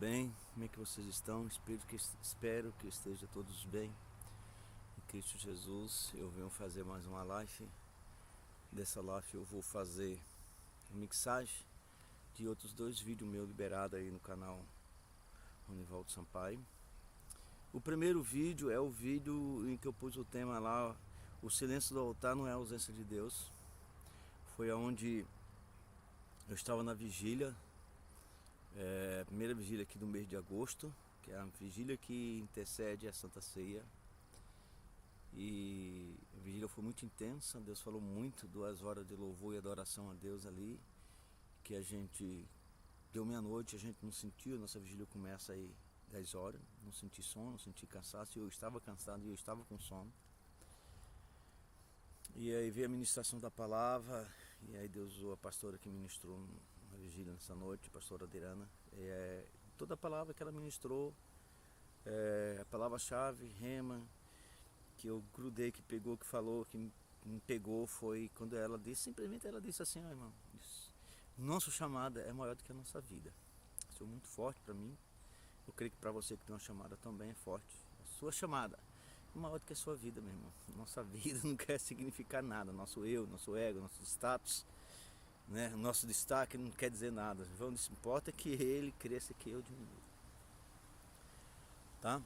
bem? Como é que vocês estão? Espero que estejam todos bem. Em Cristo Jesus, eu venho fazer mais uma live. Dessa live eu vou fazer mixagem de outros dois vídeos meus liberados aí no canal Ronivaldo Sampaio. O primeiro vídeo é o vídeo em que eu pus o tema lá, o silêncio do altar não é a ausência de Deus. Foi onde eu estava na vigília, primeira vigília aqui do mês de agosto, que é a vigília que intercede a Santa Ceia. E a vigília foi muito intensa, Deus falou muito, 2 horas de louvor e adoração a Deus ali, que a gente deu meia-noite, a gente não sentiu, a nossa vigília começa aí 10 horas, não senti sono, não senti cansaço, eu estava cansado e eu estava com sono. E aí veio a ministração da palavra, e aí Deus usou a pastora que ministrou na vigília nessa noite, a pastora Adirana. Toda a palavra que ela ministrou, a palavra-chave, rema, que eu grudei, que pegou, que falou, que me pegou, foi quando ela disse, simplesmente ela disse assim: ó, irmão, nosso chamada é maior do que a nossa vida. Isso é muito forte para mim. Eu creio que para você que tem uma chamada também é forte. A sua chamada é maior do que a sua vida, meu irmão. Nossa vida não quer significar nada. Nosso eu, nosso ego, nosso status, né? Nosso destaque não quer dizer nada. O que importa é que ele cresça e que eu diminua. Tá?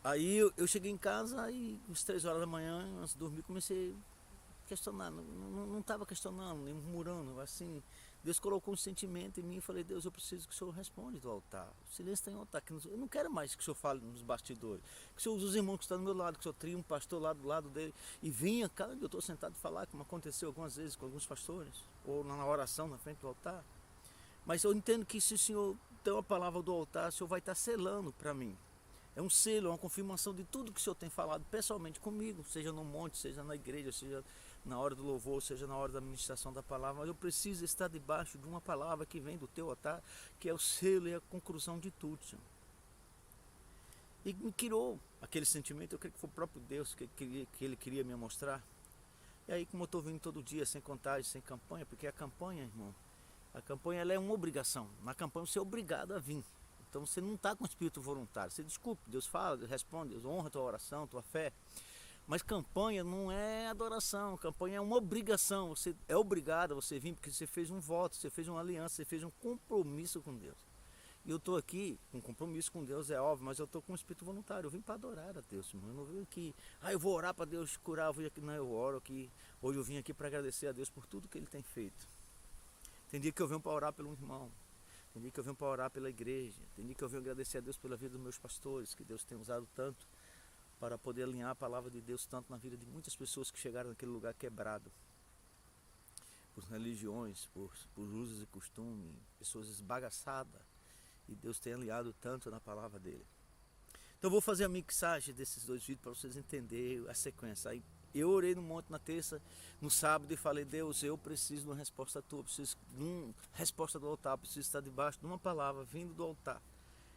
Aí eu cheguei em casa e às 3 horas da manhã, antes de dormir, comecei a questionar. Não estava questionando, nem murmurando, assim. Deus colocou um sentimento em mim e falei: Deus, eu preciso que o Senhor responda do altar. O silêncio está em altar. Eu não quero mais que o Senhor fale nos bastidores. Que o Senhor use os irmãos que estão do meu lado, que o Senhor trie um pastor lá do lado dele e vinha, cara, eu estou sentado a falar, como aconteceu algumas vezes com alguns pastores, ou na oração na frente do altar. Mas eu entendo que se o Senhor tem uma palavra do altar, o Senhor vai estar selando para mim. É um selo, é uma confirmação de tudo que o Senhor tem falado pessoalmente comigo, seja no monte, seja na igreja, seja na hora do louvor, seja na hora da ministração da palavra. Mas eu preciso estar debaixo de uma palavra que vem do teu altar, que é o selo e a conclusão de tudo, Senhor. E me criou aquele sentimento, eu creio que foi o próprio Deus que ele queria me mostrar. E aí, como eu estou vindo todo dia, sem contagem, sem campanha, porque a campanha, irmão, a campanha ela é uma obrigação. Na campanha você é obrigado a vir. Então você não está com espírito voluntário. Você desculpe, Deus fala, Deus responde, Deus honra a tua oração, tua fé. Mas campanha não é adoração, campanha é uma obrigação. Você é obrigado a você vir porque você fez um voto, você fez uma aliança, você fez um compromisso com Deus. E eu estou aqui com compromisso com Deus, é óbvio, mas eu estou com um espírito voluntário. Eu vim para adorar a Deus, irmão. Eu não vim aqui, eu vou orar para Deus curar, eu vim aqui, não, eu oro aqui. Hoje eu vim aqui para agradecer a Deus por tudo que Ele tem feito. Tem dia que eu venho para orar pelo irmão. Tem dia que eu venho para orar pela igreja. Tem dia que eu venho agradecer a Deus pela vida dos meus pastores, que Deus tem usado tanto para poder alinhar a palavra de Deus tanto na vida de muitas pessoas que chegaram naquele lugar quebrado por religiões, por usos e costumes, pessoas esbagaçadas, e Deus tem alinhado tanto na palavra dele. Então eu vou fazer a mixagem desses dois vídeos para vocês entenderem a sequência. Aí eu orei no monte na terça, no sábado, e falei: Deus, eu preciso de uma resposta tua, preciso de uma resposta do altar, preciso estar debaixo de uma palavra vindo do altar.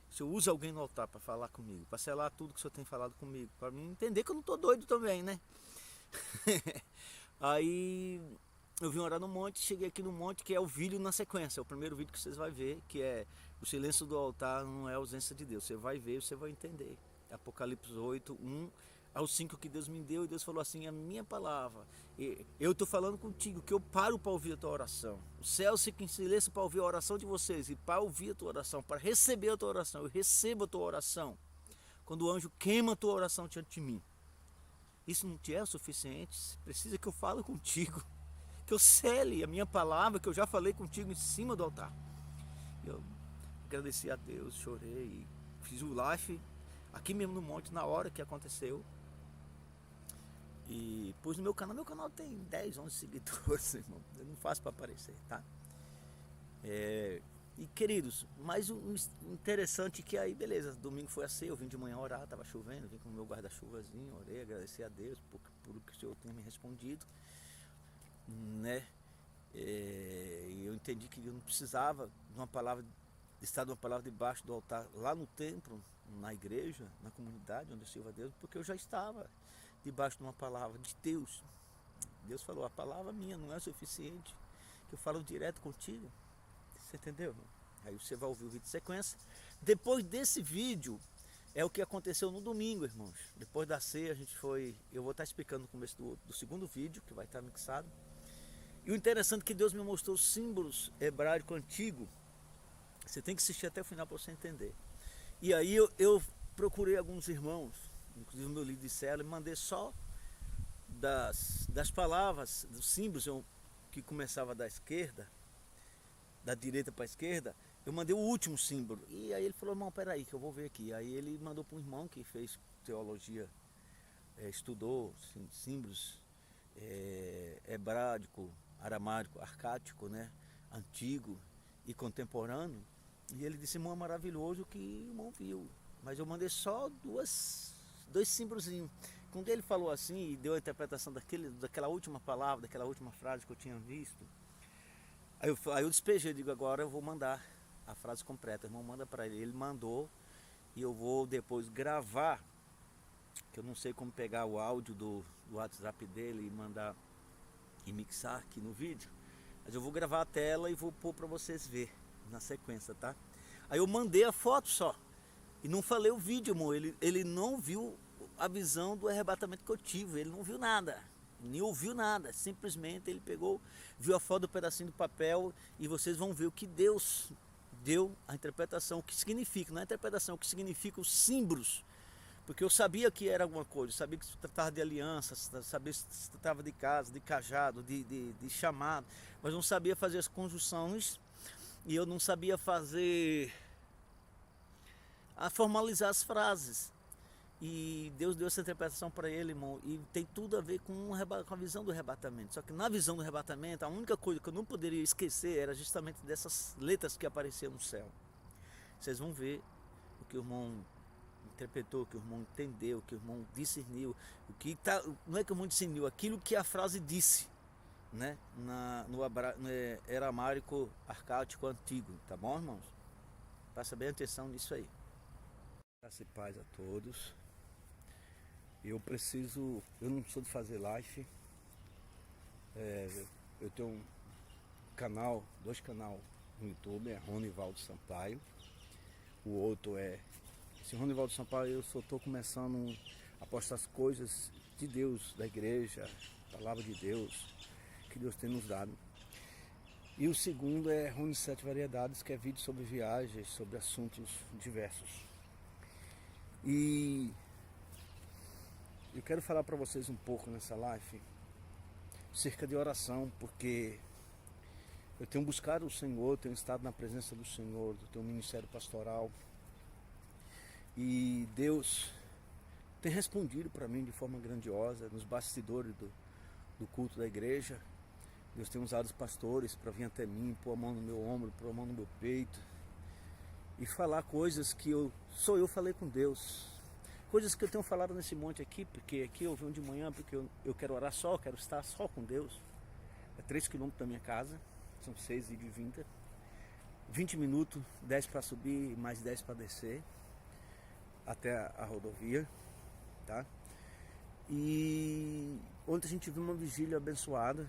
O Senhor usa alguém no altar para falar comigo, para selar tudo que o Senhor tem falado comigo, para mim entender que eu não estou doido também, né? Aí eu vim orar no monte, cheguei aqui no monte, que é o vídeo na sequência, é o primeiro vídeo que vocês vão ver, que é o silêncio do altar não é a ausência de Deus. Você vai ver, você vai entender. Apocalipse 8, 1 ao 5 que Deus me deu, e Deus falou assim: a minha palavra, eu estou falando contigo, que eu paro para ouvir a tua oração. O céu fica em silêncio para ouvir a oração de vocês, e para ouvir a tua oração, para receber a tua oração. Eu recebo a tua oração quando o anjo queima a tua oração diante de mim. Isso não te é o suficiente? Precisa que eu fale contigo, que eu cele a minha palavra, que eu já falei contigo em cima do altar. Eu agradeci a Deus, chorei, fiz o live aqui mesmo no monte na hora que aconteceu. E pus no meu canal tem 10, 11 seguidores, irmão. Eu não faço para aparecer, tá? E queridos, mas o interessante é que aí, beleza, domingo foi a ceia, eu vim de manhã orar, tava chovendo, vim com o meu guarda-chuvazinho, orei, agradeci a Deus por o que o Senhor tem me respondido, né? E eu entendi que eu não precisava de uma palavra, de estar de uma palavra debaixo do altar, lá no templo, na igreja, na comunidade onde eu sirvo a Deus, porque eu já estava debaixo de uma palavra de Deus. Deus falou: a palavra minha não é suficiente, que eu falo direto contigo. Você entendeu? Aí você vai ouvir o vídeo de sequência. Depois desse vídeo, é o que aconteceu no domingo, irmãos. Depois da ceia, a gente foi... Eu vou estar explicando no começo do segundo vídeo, que vai estar mixado. E o interessante é que Deus me mostrou símbolos hebraicos antigos. Você tem que assistir até o final para você entender. E aí eu procurei alguns irmãos, inclusive o meu líder de célula, e mandei só das palavras, dos símbolos que começava da esquerda, da direita para a esquerda, eu mandei o último símbolo. E aí ele falou, irmão, peraí que eu vou ver aqui. Aí ele mandou para um irmão que fez teologia, estudou símbolos hebraico, aramaico, arcádico, né? Antigo e contemporâneo. E ele disse, irmão, é maravilhoso que o irmão viu. Mas eu mandei só dois símbolozinhos. Quando ele falou assim e deu a interpretação daquela última palavra, daquela última frase que eu tinha visto, aí eu despejei, digo, agora eu vou mandar a frase completa. O irmão manda para ele. Ele mandou e eu vou depois gravar, que eu não sei como pegar o áudio do WhatsApp dele e mandar e mixar aqui no vídeo. Mas eu vou gravar a tela e vou pôr para vocês ver na sequência, tá? Aí eu mandei a foto só. E não falei o vídeo, amor. Ele não viu a visão do arrebatamento que eu tive. Ele não viu nada. Nem ouviu nada. Simplesmente ele pegou, viu a foto do pedacinho do papel e vocês vão ver o que Deus deu a interpretação, o que significa, não é a interpretação, o que significa os símbolos. Porque eu sabia que era alguma coisa, eu sabia que se tratava de aliança, sabia que se tratava de casa, de cajado, de chamado, mas não sabia fazer as conjunções e eu não sabia formalizar as frases. E Deus deu essa interpretação para ele, irmão, e tem tudo a ver com a visão do arrebatamento. Só que na visão do arrebatamento, a única coisa que eu não poderia esquecer era justamente dessas letras que apareciam no céu. Vocês vão ver o que o irmão interpretou, o que o irmão entendeu, o que o irmão discerniu, não é que o irmão discerniu, aquilo que a frase disse, né? No aramaico arcádico antigo, tá bom, irmãos? Presta bem atenção nisso aí. Graça e paz a todos. Eu não sou de fazer live, eu tenho um canal, dois canais no YouTube, é Ronivaldo Sampaio, o outro esse Ronivaldo Sampaio, eu só estou começando a postar as coisas de Deus, da igreja, a palavra de Deus, que Deus tem nos dado. E o segundo é Rony 7 Variedades, que é vídeo sobre viagens, sobre assuntos diversos. E eu quero falar para vocês um pouco nessa live acerca de oração, porque eu tenho buscado o Senhor, tenho estado na presença do Senhor, tenho um ministério pastoral e Deus tem respondido para mim de forma grandiosa nos bastidores do culto da igreja. Deus tem usado os pastores para vir até mim, pôr a mão no meu ombro, pôr a mão no meu peito e falar coisas que eu falei com Deus. Coisas que eu tenho falado nesse monte aqui, porque aqui eu venho de manhã, porque eu quero orar só, eu quero estar só com Deus. É 3 quilômetros da minha casa, são 6,20. 20 minutos, 10 para subir, mais 10 para descer, até a rodovia, tá? E ontem a gente viu uma vigília abençoada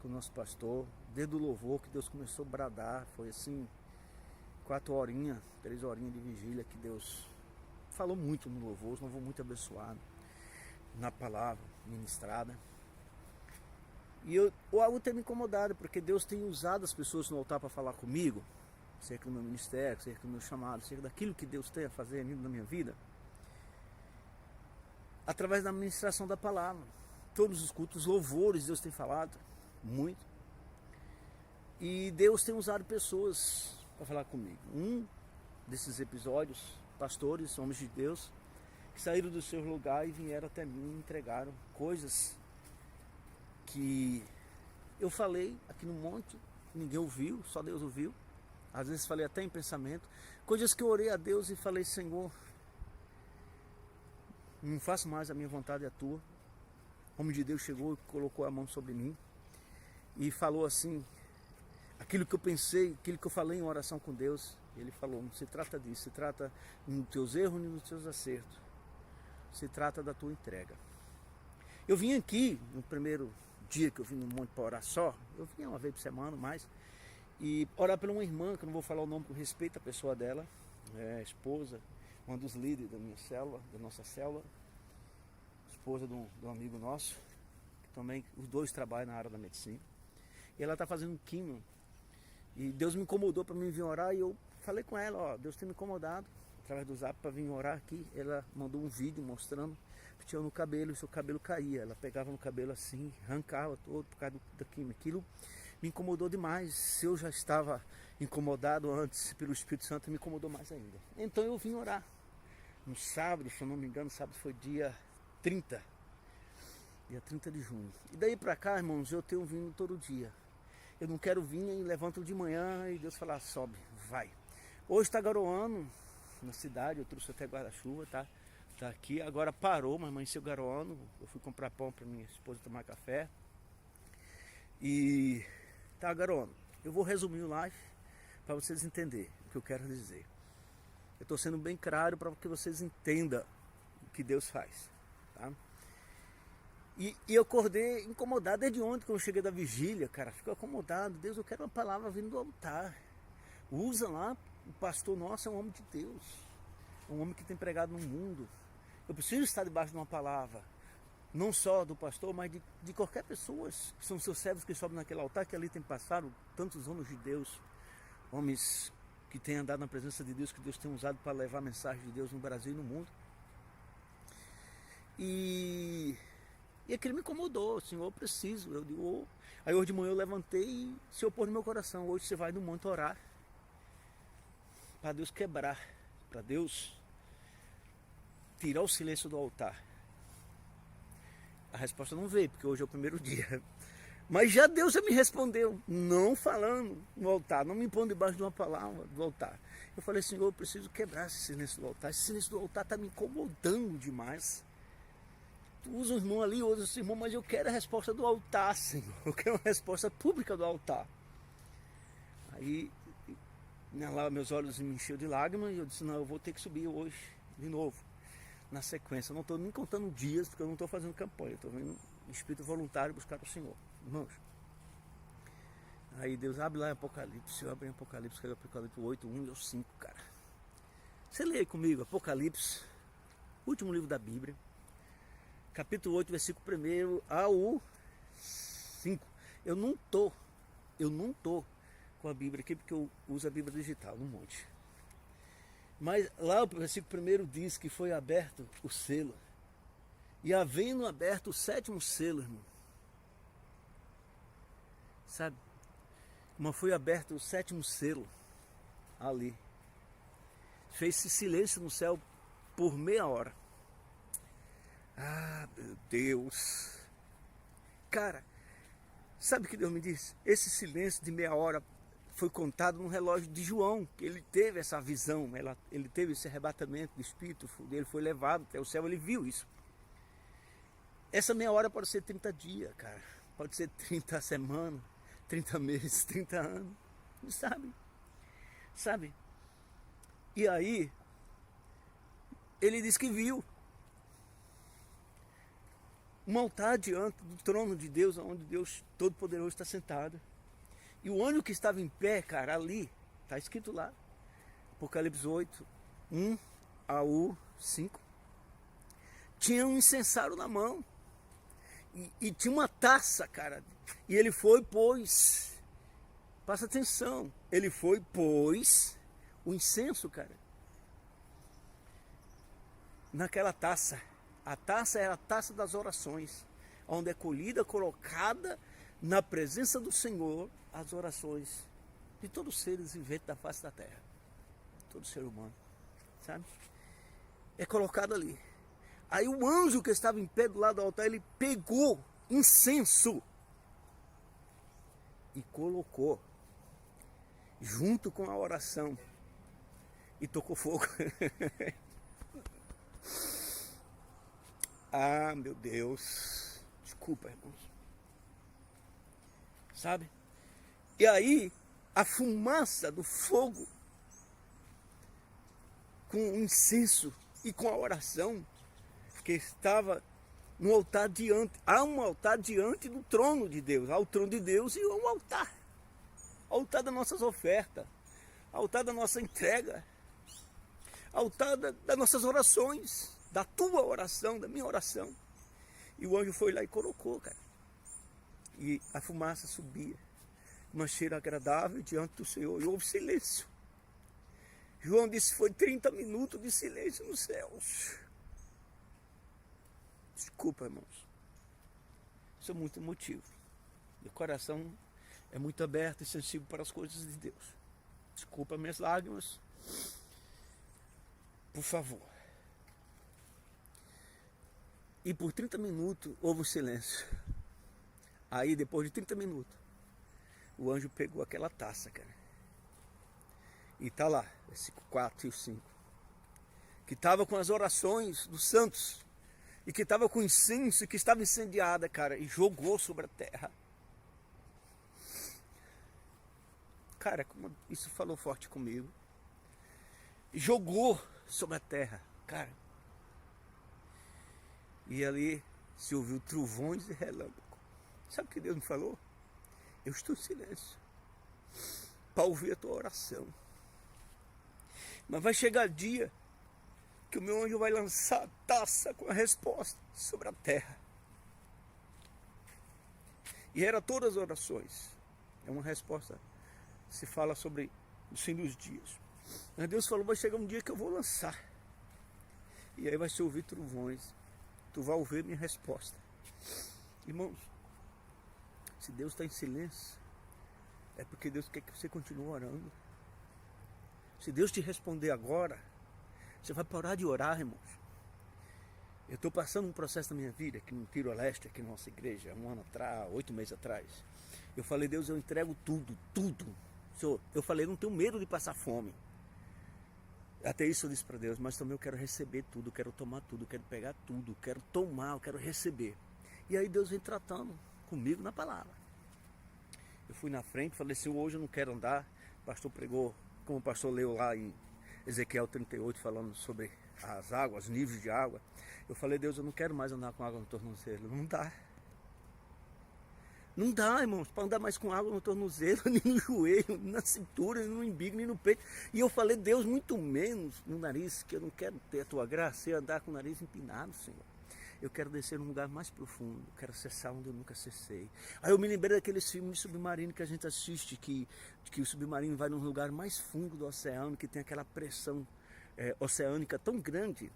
com o nosso pastor, desde o louvor que Deus começou a bradar, foi assim, 4 horinhas, 3 horinhas de vigília que Deus falou muito no louvor, um louvor muito abençoado, na palavra ministrada. E algo tem me incomodado, porque Deus tem usado as pessoas no altar para falar comigo, acerca do meu ministério, acerca do meu chamado, acerca daquilo que Deus tem a fazer na minha vida, através da ministração da palavra. Todos os cultos, louvores, Deus tem falado muito. E Deus tem usado pessoas para falar comigo. Um desses episódios, pastores, homens de Deus, que saíram do seu lugar e vieram até mim e entregaram coisas que eu falei aqui no monte, ninguém ouviu, só Deus ouviu. Às vezes falei até em pensamento, coisas que eu orei a Deus e falei, Senhor, não faço mais a minha vontade, a tua. O homem de Deus chegou e colocou a mão sobre mim e falou assim, aquilo que eu pensei, aquilo que eu falei em oração com Deus. Ele falou, não se trata disso, se trata nos teus erros nem nos teus acertos, se trata da tua entrega. Eu vim aqui, no primeiro dia que eu vim no monte para orar só, eu vinha uma vez por semana, mais, E orar por uma irmã, que eu não vou falar o nome com respeito à pessoa dela, esposa, uma dos líderes da minha célula, da nossa célula, esposa de um amigo nosso, que também os dois trabalham na área da medicina. E ela está fazendo químio. E Deus me incomodou para mim vir orar, e eu falei com ela, ó, Deus tem me incomodado através do zap para vir orar aqui. Ela mandou um vídeo mostrando que tinha no cabelo, e seu cabelo caía. Ela pegava no cabelo assim, arrancava todo por causa da química. Aquilo me incomodou demais. Se eu já estava incomodado antes pelo Espírito Santo, me incomodou mais ainda. Então eu vim orar. No sábado, se eu não me engano, sábado foi dia 30 de junho. E daí pra cá, irmãos, eu tenho vindo todo dia. Eu não quero vir e levanto de manhã e Deus fala, sobe, vai. Hoje está garoando na cidade, eu trouxe até guarda-chuva, tá aqui. Agora parou, mas amanheceu garoando. Eu fui comprar pão para minha esposa tomar café. E tá garoando. Eu vou resumir o live para vocês entenderem o que eu quero dizer. Eu estou sendo bem claro para que vocês entendam o que Deus faz, tá? E eu acordei incomodado desde ontem, quando eu cheguei da vigília, cara. Fico acomodado. Deus, eu quero uma palavra vindo do altar. Usa lá, o pastor nosso é um homem de Deus. É um homem que tem pregado no mundo. Eu preciso estar debaixo de uma palavra. Não só do pastor, mas de qualquer pessoa. Que são seus servos que sobem naquele altar, que ali tem passado tantos homens de Deus. Homens que têm andado na presença de Deus, que Deus tem usado para levar a mensagem de Deus no Brasil e no mundo. E aquilo me incomodou, Senhor, eu preciso. Eu digo, Aí hoje de manhã eu levantei e se opôs no meu coração. Hoje você vai no monte orar para Deus quebrar, para Deus tirar o silêncio do altar. A resposta não veio, porque hoje é o primeiro dia. Mas já Deus já me respondeu, não falando no altar, não me pondo debaixo de uma palavra do altar. Eu falei, Senhor, eu preciso quebrar esse silêncio do altar. Esse silêncio do altar está me incomodando demais. Tu usa o irmão ali, usa esse irmão, mas eu quero a resposta do altar, Senhor. Eu quero uma resposta pública do altar. Aí, lá meus olhos me encheu de lágrimas e eu disse, não, eu vou ter que subir hoje, de novo, na sequência. Eu não estou nem contando dias, porque eu não estou fazendo campanha. Eu estou vendo espírito voluntário buscar o Senhor. Irmãos, aí Deus abre lá em Apocalipse. Eu abri em Apocalipse, que é Apocalipse 8, 1 e 5, cara. Você lê aí comigo, Apocalipse, último livro da Bíblia, capítulo 8, versículo 1 ao 5. Eu não tô com a Bíblia aqui, porque eu uso a Bíblia digital, no monte. Mas lá o versículo 1 diz que foi aberto o selo. E havendo aberto o 7º selo, irmão. Sabe? Mas foi aberto o 7º selo ali. Fez-se silêncio no céu por meia hora. Ah, meu Deus. Cara, sabe o que Deus me disse? Esse silêncio de meia hora foi contado no relógio de João, que ele teve essa visão, ele teve esse arrebatamento do espírito dele, foi levado até o céu, ele viu isso. Essa meia hora pode ser 30 dias, cara. Pode ser 30 semanas, 30 meses, 30 anos. Não sabe? Sabe? E aí, ele disse que viu um altar diante do trono de Deus, onde Deus Todo-Poderoso está sentado. E o anjo que estava em pé, cara, ali, está escrito lá, Apocalipse 8, 1 ao 5, tinha um incensário na mão. E tinha uma taça, cara. E ele foi, pôs, presta atenção, ele foi, pôs o incenso, cara, naquela taça. A taça era a taça das orações, onde é colhida, colocada na presença do Senhor, as orações de todos os seres viventes da face da terra. Todo ser humano, sabe? É colocado ali. Aí o anjo que estava em pé do lado do altar, ele pegou incenso e colocou junto com a oração e tocou fogo. Ah, meu Deus. Desculpa, irmãos. Sabe? E aí, a fumaça do fogo com o incenso e com a oração que estava no altar diante. Há um altar diante do trono de Deus. Há o trono de Deus e um altar. altar das nossas ofertas, altar da nossa entrega, altar das nossas orações, da tua oração, da minha oração. E o anjo foi lá e colocou, cara. E a fumaça subia, uma cheiro agradável diante do Senhor, e houve silêncio. João disse, foi 30 minutos de silêncio nos céus. Desculpa, irmãos. Sou muito emotivo. Meu coração é muito aberto e sensível para as coisas de Deus. Desculpa minhas lágrimas. Por favor. E por 30 minutos houve um silêncio. Aí, depois de 30 minutos, o anjo pegou aquela taça, cara. E tá lá, versículo 4 e o 5. Que estava com as orações dos santos. E que estava com incenso, que estava incendiada, cara. E jogou sobre a terra. Cara, como isso falou forte comigo. E jogou sobre a terra, cara. E ali se ouviu trovões e relâmpagos. Sabe o que Deus me falou? Eu estou em silêncio para ouvir a tua oração. Mas vai chegar dia que o meu anjo vai lançar a taça com a resposta sobre a terra. E era todas as orações. É uma resposta. Se fala sobre o fim dos dias. Mas Deus falou, vai chegar um dia que eu vou lançar. E aí vai se ouvir trovões. Tu vai ouvir minha resposta. Irmãos, se Deus está em silêncio, é porque Deus quer que você continue orando. Se Deus te responder agora, você vai parar de orar, irmãos. Eu estou passando um processo na minha vida, aqui no Tiro-Leste, aqui na nossa igreja, 1 ano atrás, 8 meses atrás. Eu falei, Deus, eu entrego tudo, tudo. Senhor, eu falei, não tenho medo de passar fome. Até isso eu disse para Deus, mas também eu quero receber tudo, quero tomar tudo, quero pegar tudo, quero tomar, eu quero receber. E aí Deus vem tratando comigo na palavra. Eu fui na frente, falei, Senhor, hoje eu não quero andar. O pastor pregou, como o pastor leu lá em Ezequiel 38, falando sobre as águas, níveis de água. Eu falei, Deus, eu não quero mais andar com água no tornozelo. Não dá. Não dá, irmãos, para andar mais com água no tornozelo, nem no joelho, nem na cintura, nem no umbigo, nem no peito. E eu falei, Deus, muito menos no nariz, que eu não quero ter a tua graça e andar com o nariz empinado, Senhor. Eu quero descer num lugar mais profundo, quero cessar onde eu nunca cessei. Aí eu me lembrei daqueles filmes de submarino que a gente assiste, que o submarino vai num lugar mais fundo do oceano, que tem aquela pressão oceânica tão grande,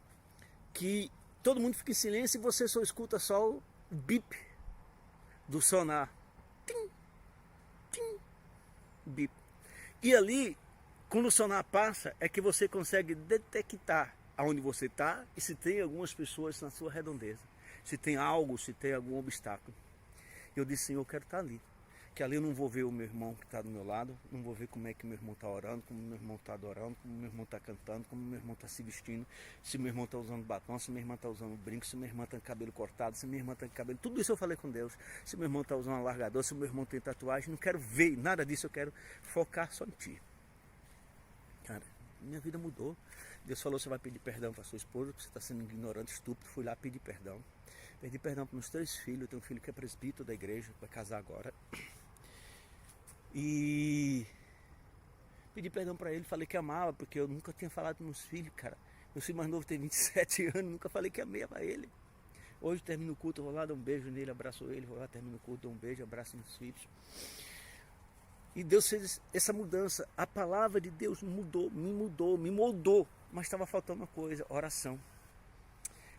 que todo mundo fica em silêncio e você só escuta só o bip do sonar. Tim, tim, bip. E ali, quando o sonar passa, é que você consegue detectar aonde você está e se tem algumas pessoas na sua redondeza. Se tem algo, se tem algum obstáculo. Eu disse, Senhor, eu quero estar ali. Que ali eu não vou ver o meu irmão que está do meu lado, não vou ver como é que meu irmão está orando, como meu irmão está adorando, como meu irmão está cantando, como meu irmão está se vestindo, se meu irmão está usando batom, se minha irmã está usando brinco, se minha irmã está com cabelo cortado, se minha irmã está com cabelo... Tudo isso eu falei com Deus. Se meu irmão está usando um alargador, se meu irmão tem tatuagem, não quero ver nada disso, eu quero focar só em Ti. Cara, minha vida mudou. Deus falou, você vai pedir perdão para sua esposa, porque você está sendo ignorante, estúpido. Fui lá pedir perdão. Pedi perdão para meus 3 filhos, eu tenho um filho que é presbítero da igreja, vai casar agora. E pedi perdão para ele, falei que amava, porque eu nunca tinha falado para meus filhos, cara. Meu filho mais novo tem 27 anos, nunca falei que amava ele. Hoje termino o culto, eu vou lá dar um beijo nele, abraço ele, vou lá, termino o culto, dou um beijo, abraço meus filhos. E Deus fez essa mudança, a palavra de Deus mudou, me moldou, mas estava faltando uma coisa, oração.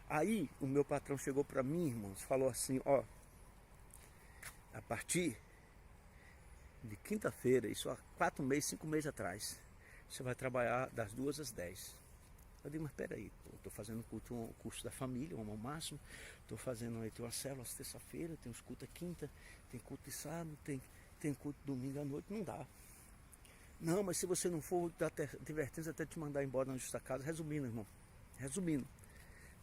Aí o meu patrão chegou para mim, irmãos, falou assim, ó, a partir de quinta-feira, isso há 4 meses, 5 meses atrás, você vai trabalhar das 2 às 10. Eu digo, mas peraí, estou fazendo um curso da família, um ao máximo, estou fazendo aí, tem uma célula terça-feira, tem uns cultos quinta, tem culto de sábado, tem culto domingo à noite, não dá. Não, mas se você não for, vou dar advertência até te mandar embora na justa casa. Resumindo, irmão, resumindo.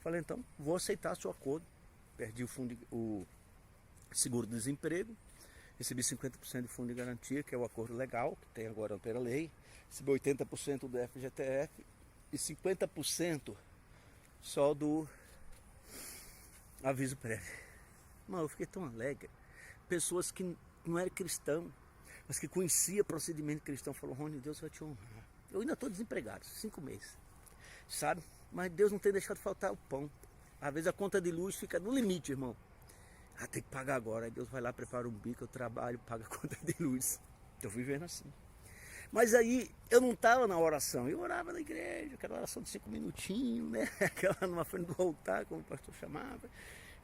Falei, então, vou aceitar seu acordo. Perdi o seguro-desemprego, recebi 50% do fundo de garantia, que é o acordo legal, que tem agora pela lei. Recebi 80% do FGTF e 50% só do aviso prévio. Mano, eu fiquei tão alegre. Pessoas que não eram cristãos, mas que conhecia procedimento cristão, falou: Rony, Deus vai te honrar. Eu ainda estou desempregado, 5 meses, sabe? Mas Deus não tem deixado faltar o pão. Às vezes a conta de luz fica no limite, irmão. Tem que pagar agora. Aí Deus vai lá, prepara um bico, eu trabalho, paga a conta de luz. Estou vivendo assim. Mas aí eu não estava na oração, eu orava na igreja, aquela oração de 5 minutinhos, né? Aquela numa frente do altar, como o pastor chamava.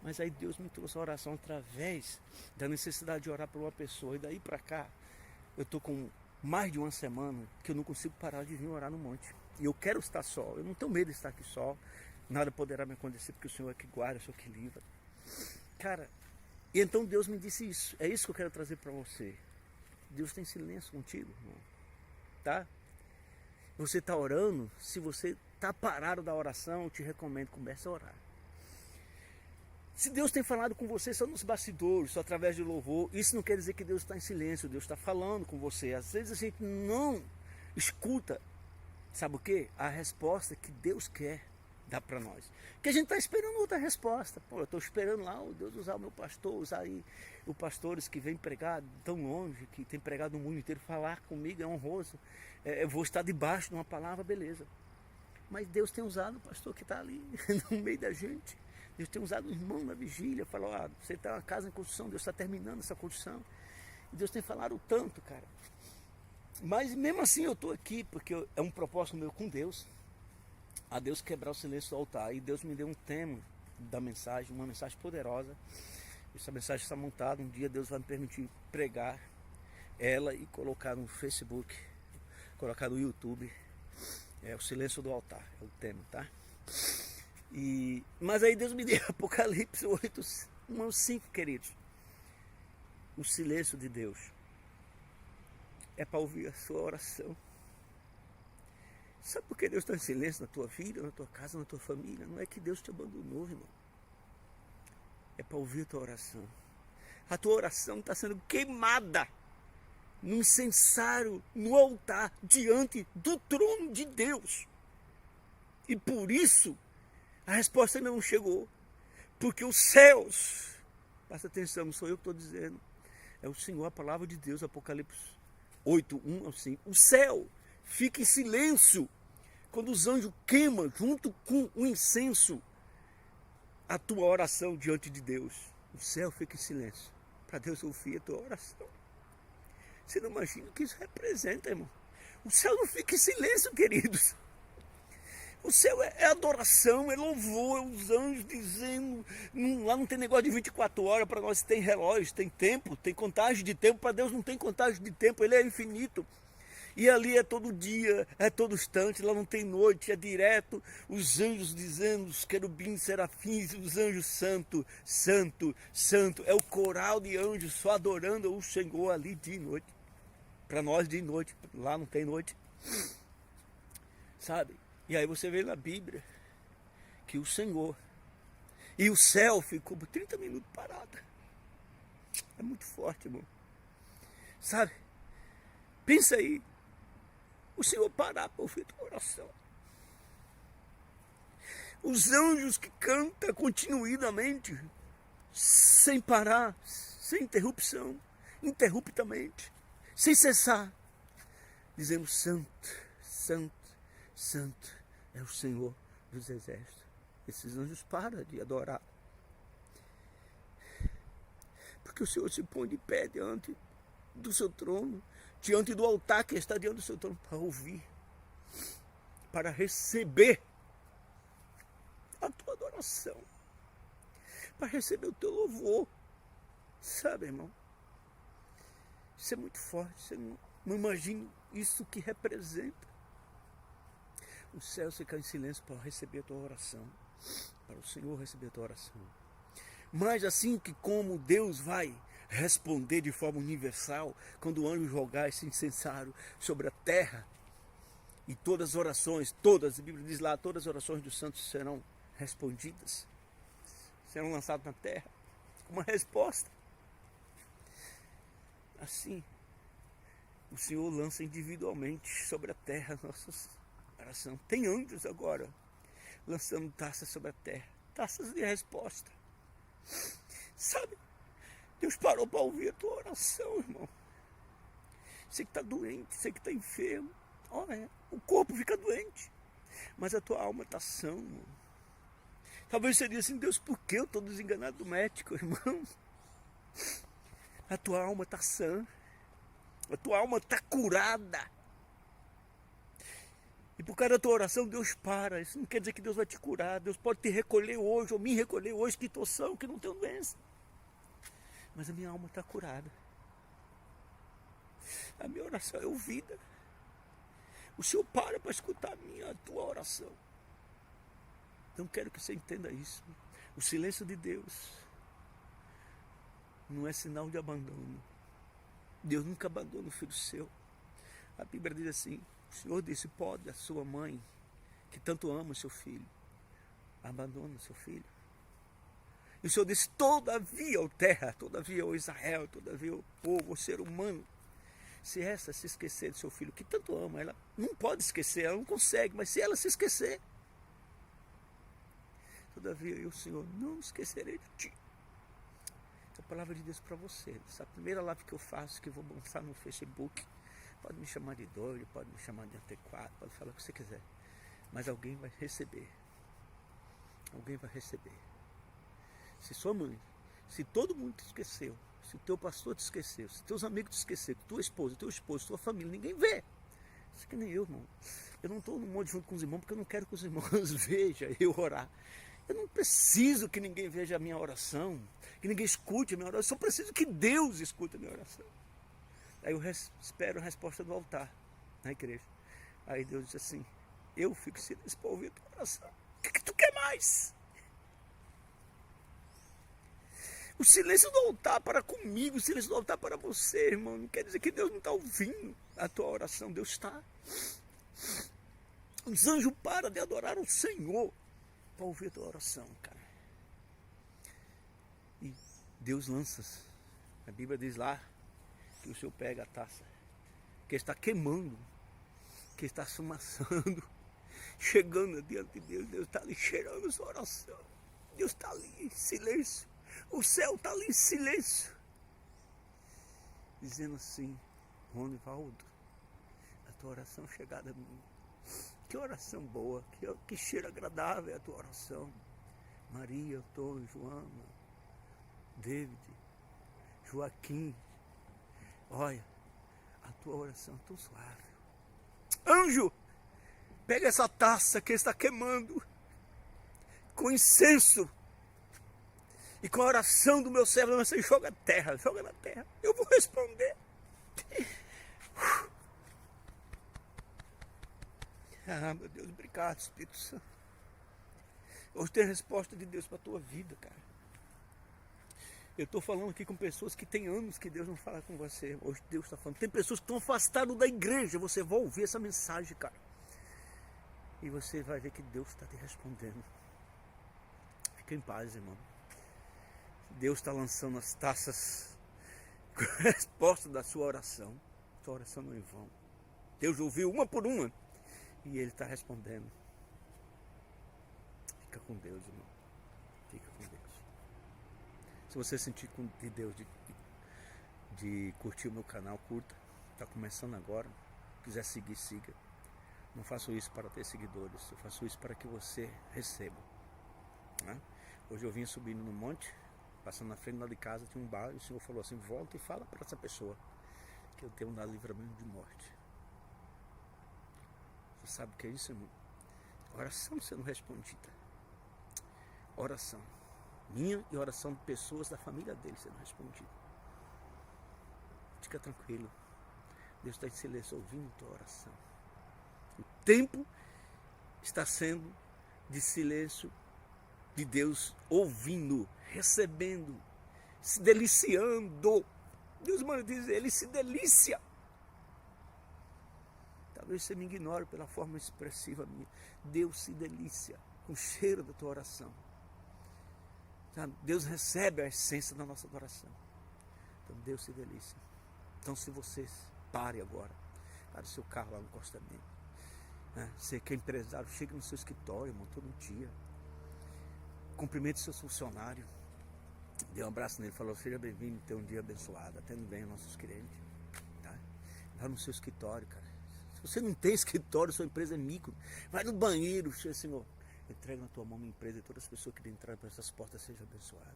Mas aí Deus me trouxe a oração através da necessidade de orar por uma pessoa. E daí para cá, eu estou com mais de uma semana que eu não consigo parar de vir orar no monte. E eu quero estar só, eu não tenho medo de estar aqui só. Nada poderá me acontecer, porque o Senhor é que guarda, o Senhor que livra. Cara, e então Deus me disse isso. É isso que eu quero trazer para você. Deus tem silêncio contigo, irmão. Tá? Você está orando, se você está parado da oração, eu te recomendo, comece a orar. Se Deus tem falado com você só nos bastidores, só através de louvor, isso não quer dizer que Deus está em silêncio, Deus está falando com você. Às vezes a gente não escuta, sabe o quê? A resposta que Deus quer dar para nós. Porque a gente está esperando outra resposta. Pô, eu estou esperando lá o Deus usar o meu pastor, usar aí os pastores que vêm pregar tão longe, que tem pregado no mundo inteiro, falar comigo é honroso. Eu vou estar debaixo de uma palavra, beleza. Mas Deus tem usado o pastor que está ali no meio da gente. Deus tem usado o irmão na vigília, falou: você está uma casa em construção, Deus está terminando essa construção. E Deus tem falado tanto, cara. Mas mesmo assim eu estou aqui, porque é um propósito meu com Deus, a Deus quebrar o silêncio do altar. E Deus me deu um tema da mensagem, uma mensagem poderosa. Essa mensagem está montada, um dia Deus vai me permitir pregar ela e colocar no Facebook, colocar no YouTube. O silêncio do altar, é o tema, tá? Mas aí Deus me deu Apocalipse 8, 1 ao 5, queridos. O silêncio de Deus é para ouvir a sua oração. Sabe por que Deus está em silêncio na tua vida, na tua casa, na tua família? Não é que Deus te abandonou, irmão. É para ouvir a tua oração. A tua oração está sendo queimada no incensário, no altar, diante do trono de Deus. E por isso a resposta ainda não chegou. Porque os céus, presta atenção, não sou eu que estou dizendo, é o Senhor, a palavra de Deus, Apocalipse 8, 1 ao 5. O céu fica em silêncio quando os anjos queimam junto com o incenso a tua oração diante de Deus. O céu fica em silêncio para Deus ouvir a tua oração. Você não imagina o que isso representa, irmão. O céu não fica em silêncio, queridos. O céu é adoração, é louvor, é os anjos dizendo. Lá não tem negócio de 24 horas, para nós tem relógio, tem tempo, tem contagem de tempo. Para Deus não tem contagem de tempo, Ele é infinito. E ali é todo dia, é todo instante, lá não tem noite, é direto. Os anjos dizendo, os querubins, serafins, os anjos santo, santo, santo. É o coral de anjos só adorando o Senhor ali dia e noite. Para nós de noite, lá não tem noite. Sabe? E aí você vê na Bíblia que o Senhor e o céu ficou por 30 minutos parado. É muito forte, irmão. Sabe? Pensa aí. O Senhor parar para ouvir a tua oração. Os anjos que cantam continuidamente, sem parar, sem interrupção, interruptamente, sem cessar, dizendo: Santo, Santo, Santo é o Senhor dos Exércitos. Esses anjos param de adorar, porque o Senhor se põe de pé diante do seu trono, diante do altar que está diante do seu trono, para ouvir, para receber a tua adoração, para receber o teu louvor. Sabe, irmão? Isso é muito forte. Você não imagina isso que representa. O céu fica em silêncio para receber a tua oração, para o Senhor receber a tua oração. Mas assim que como Deus vai responder de forma universal, quando o anjo jogar esse incensário sobre a terra, e todas as orações, todas, a Bíblia diz lá, todas as orações dos santos serão respondidas, serão lançadas na terra, uma resposta. Assim, o Senhor lança individualmente sobre a terra nossas orações. Tem anjos agora lançando taças sobre a terra, taças de resposta. Sabe? Deus parou para ouvir a tua oração, irmão. Você que está doente, você que está enfermo. Olha, o corpo fica doente, mas a tua alma está sã, irmão. Talvez você diga assim, Deus, por que eu estou desenganado do médico, irmão? A tua alma está sã, a tua alma está curada. E por causa da tua oração, Deus para. Isso não quer dizer que Deus vai te curar. Deus pode te recolher hoje, ou me recolher hoje, que estou são, que não tenho doença. Mas a minha alma está curada. A minha oração é ouvida. O Senhor para escutar a tua oração. Então quero que você entenda isso. O silêncio de Deus não é sinal de abandono. Deus nunca abandona o filho seu. A Bíblia diz assim, o Senhor disse, pode a sua mãe, que tanto ama o seu filho, abandona o seu filho. E o Senhor disse, todavia, ó terra, todavia, ó Israel, todavia, ó povo, ó ser humano, se essa se esquecer do seu filho, que tanto ama, ela não pode esquecer, ela não consegue, mas se ela se esquecer, todavia eu, Senhor, não me esquecerei de ti. A palavra de Deus para você. Essa primeira live que eu faço, que eu vou lançar no Facebook, pode me chamar de doido, pode me chamar de antiquado, pode falar o que você quiser, mas alguém vai receber. Alguém vai receber. Se sua mãe, se todo mundo te esqueceu, se o teu pastor te esqueceu, se teus amigos te esqueceram, tua esposa, teu esposo, tua família, ninguém vê. Isso que nem eu, irmão. Eu não estou no monte junto com os irmãos porque eu não quero que os irmãos vejam eu orar. Eu não preciso que ninguém veja a minha oração, que ninguém escute a minha oração. Eu só preciso que Deus escute a minha oração. Aí eu espero a resposta do altar, na igreja. Aí Deus diz assim, eu fico silêncio para ouvir a tua oração. O que tu quer mais? O silêncio do altar para comigo, o silêncio do altar para você, irmão. Não quer dizer que Deus não está ouvindo a tua oração. Deus está. Os anjos param de adorar o Senhor para ouvir a tua oração, cara. E Deus lança. A Bíblia diz lá que o Senhor pega a taça, que está queimando, que está fumaçando, chegando diante de Deus. Deus está ali cheirando a sua oração. Deus está ali em silêncio. O céu está ali em silêncio, dizendo assim, Ronivaldo, a tua oração chegada a mim. Que oração boa, que cheiro agradável é a tua oração. Maria, Antônio, Joana, David, Joaquim, olha, a tua oração é tão suave. Anjo, pega essa taça que está queimando, com incenso, e com a oração do meu servo, você joga na terra. Eu vou responder. Ah, meu Deus, obrigado, Espírito Santo. Hoje tem a resposta de Deus para a tua vida, cara. Eu estou falando aqui com pessoas que tem anos que Deus não fala com você. Hoje Deus está falando. Tem pessoas que estão afastadas da igreja. Você vai ouvir essa mensagem, cara. E você vai ver que Deus está te respondendo. Fica em paz, irmão. Deus está lançando as taças com a resposta da sua oração. Sua oração não é em vão. Deus ouviu uma por uma e Ele está respondendo. Fica com Deus, irmão. Fica com Deus. Se você sentir de Deus de curtir o meu canal, curta. Está começando agora. Se quiser seguir, siga. Não faço isso para ter seguidores. Eu faço isso para que você receba. Né? Hoje eu vim subindo no monte. Passando na frente lá de casa, tinha um bar, e o Senhor falou assim, volta e fala para essa pessoa que eu tenho um livramento de morte. Você sabe o que é isso, irmão? Oração sendo respondida. Oração. Minha e oração de pessoas da família dele sendo respondida. Fica tranquilo. Deus está em silêncio ouvindo a tua oração. O tempo está sendo de silêncio de Deus ouvindo, recebendo, se deliciando. Deus manda dizer, Ele se delicia. Talvez você me ignore pela forma expressiva minha. Deus se delicia com o cheiro da tua oração. Deus recebe a essência da nossa oração. Então Deus se delicia. Então se você pare agora, para o seu carro lá no acostamento. Você que é empresário, chega no seu escritório, irmão, todo dia. Cumprimente seus funcionários. Dê um abraço nele, falou, seja bem-vindo, tenha um dia abençoado, atendo bem os nossos clientes. Tá? Vai no seu escritório, cara. Se você não tem escritório, sua empresa é micro. Vai no banheiro, Senhor. Entrega na tua mão minha empresa e todas as pessoas que entrarem por essas portas sejam abençoadas.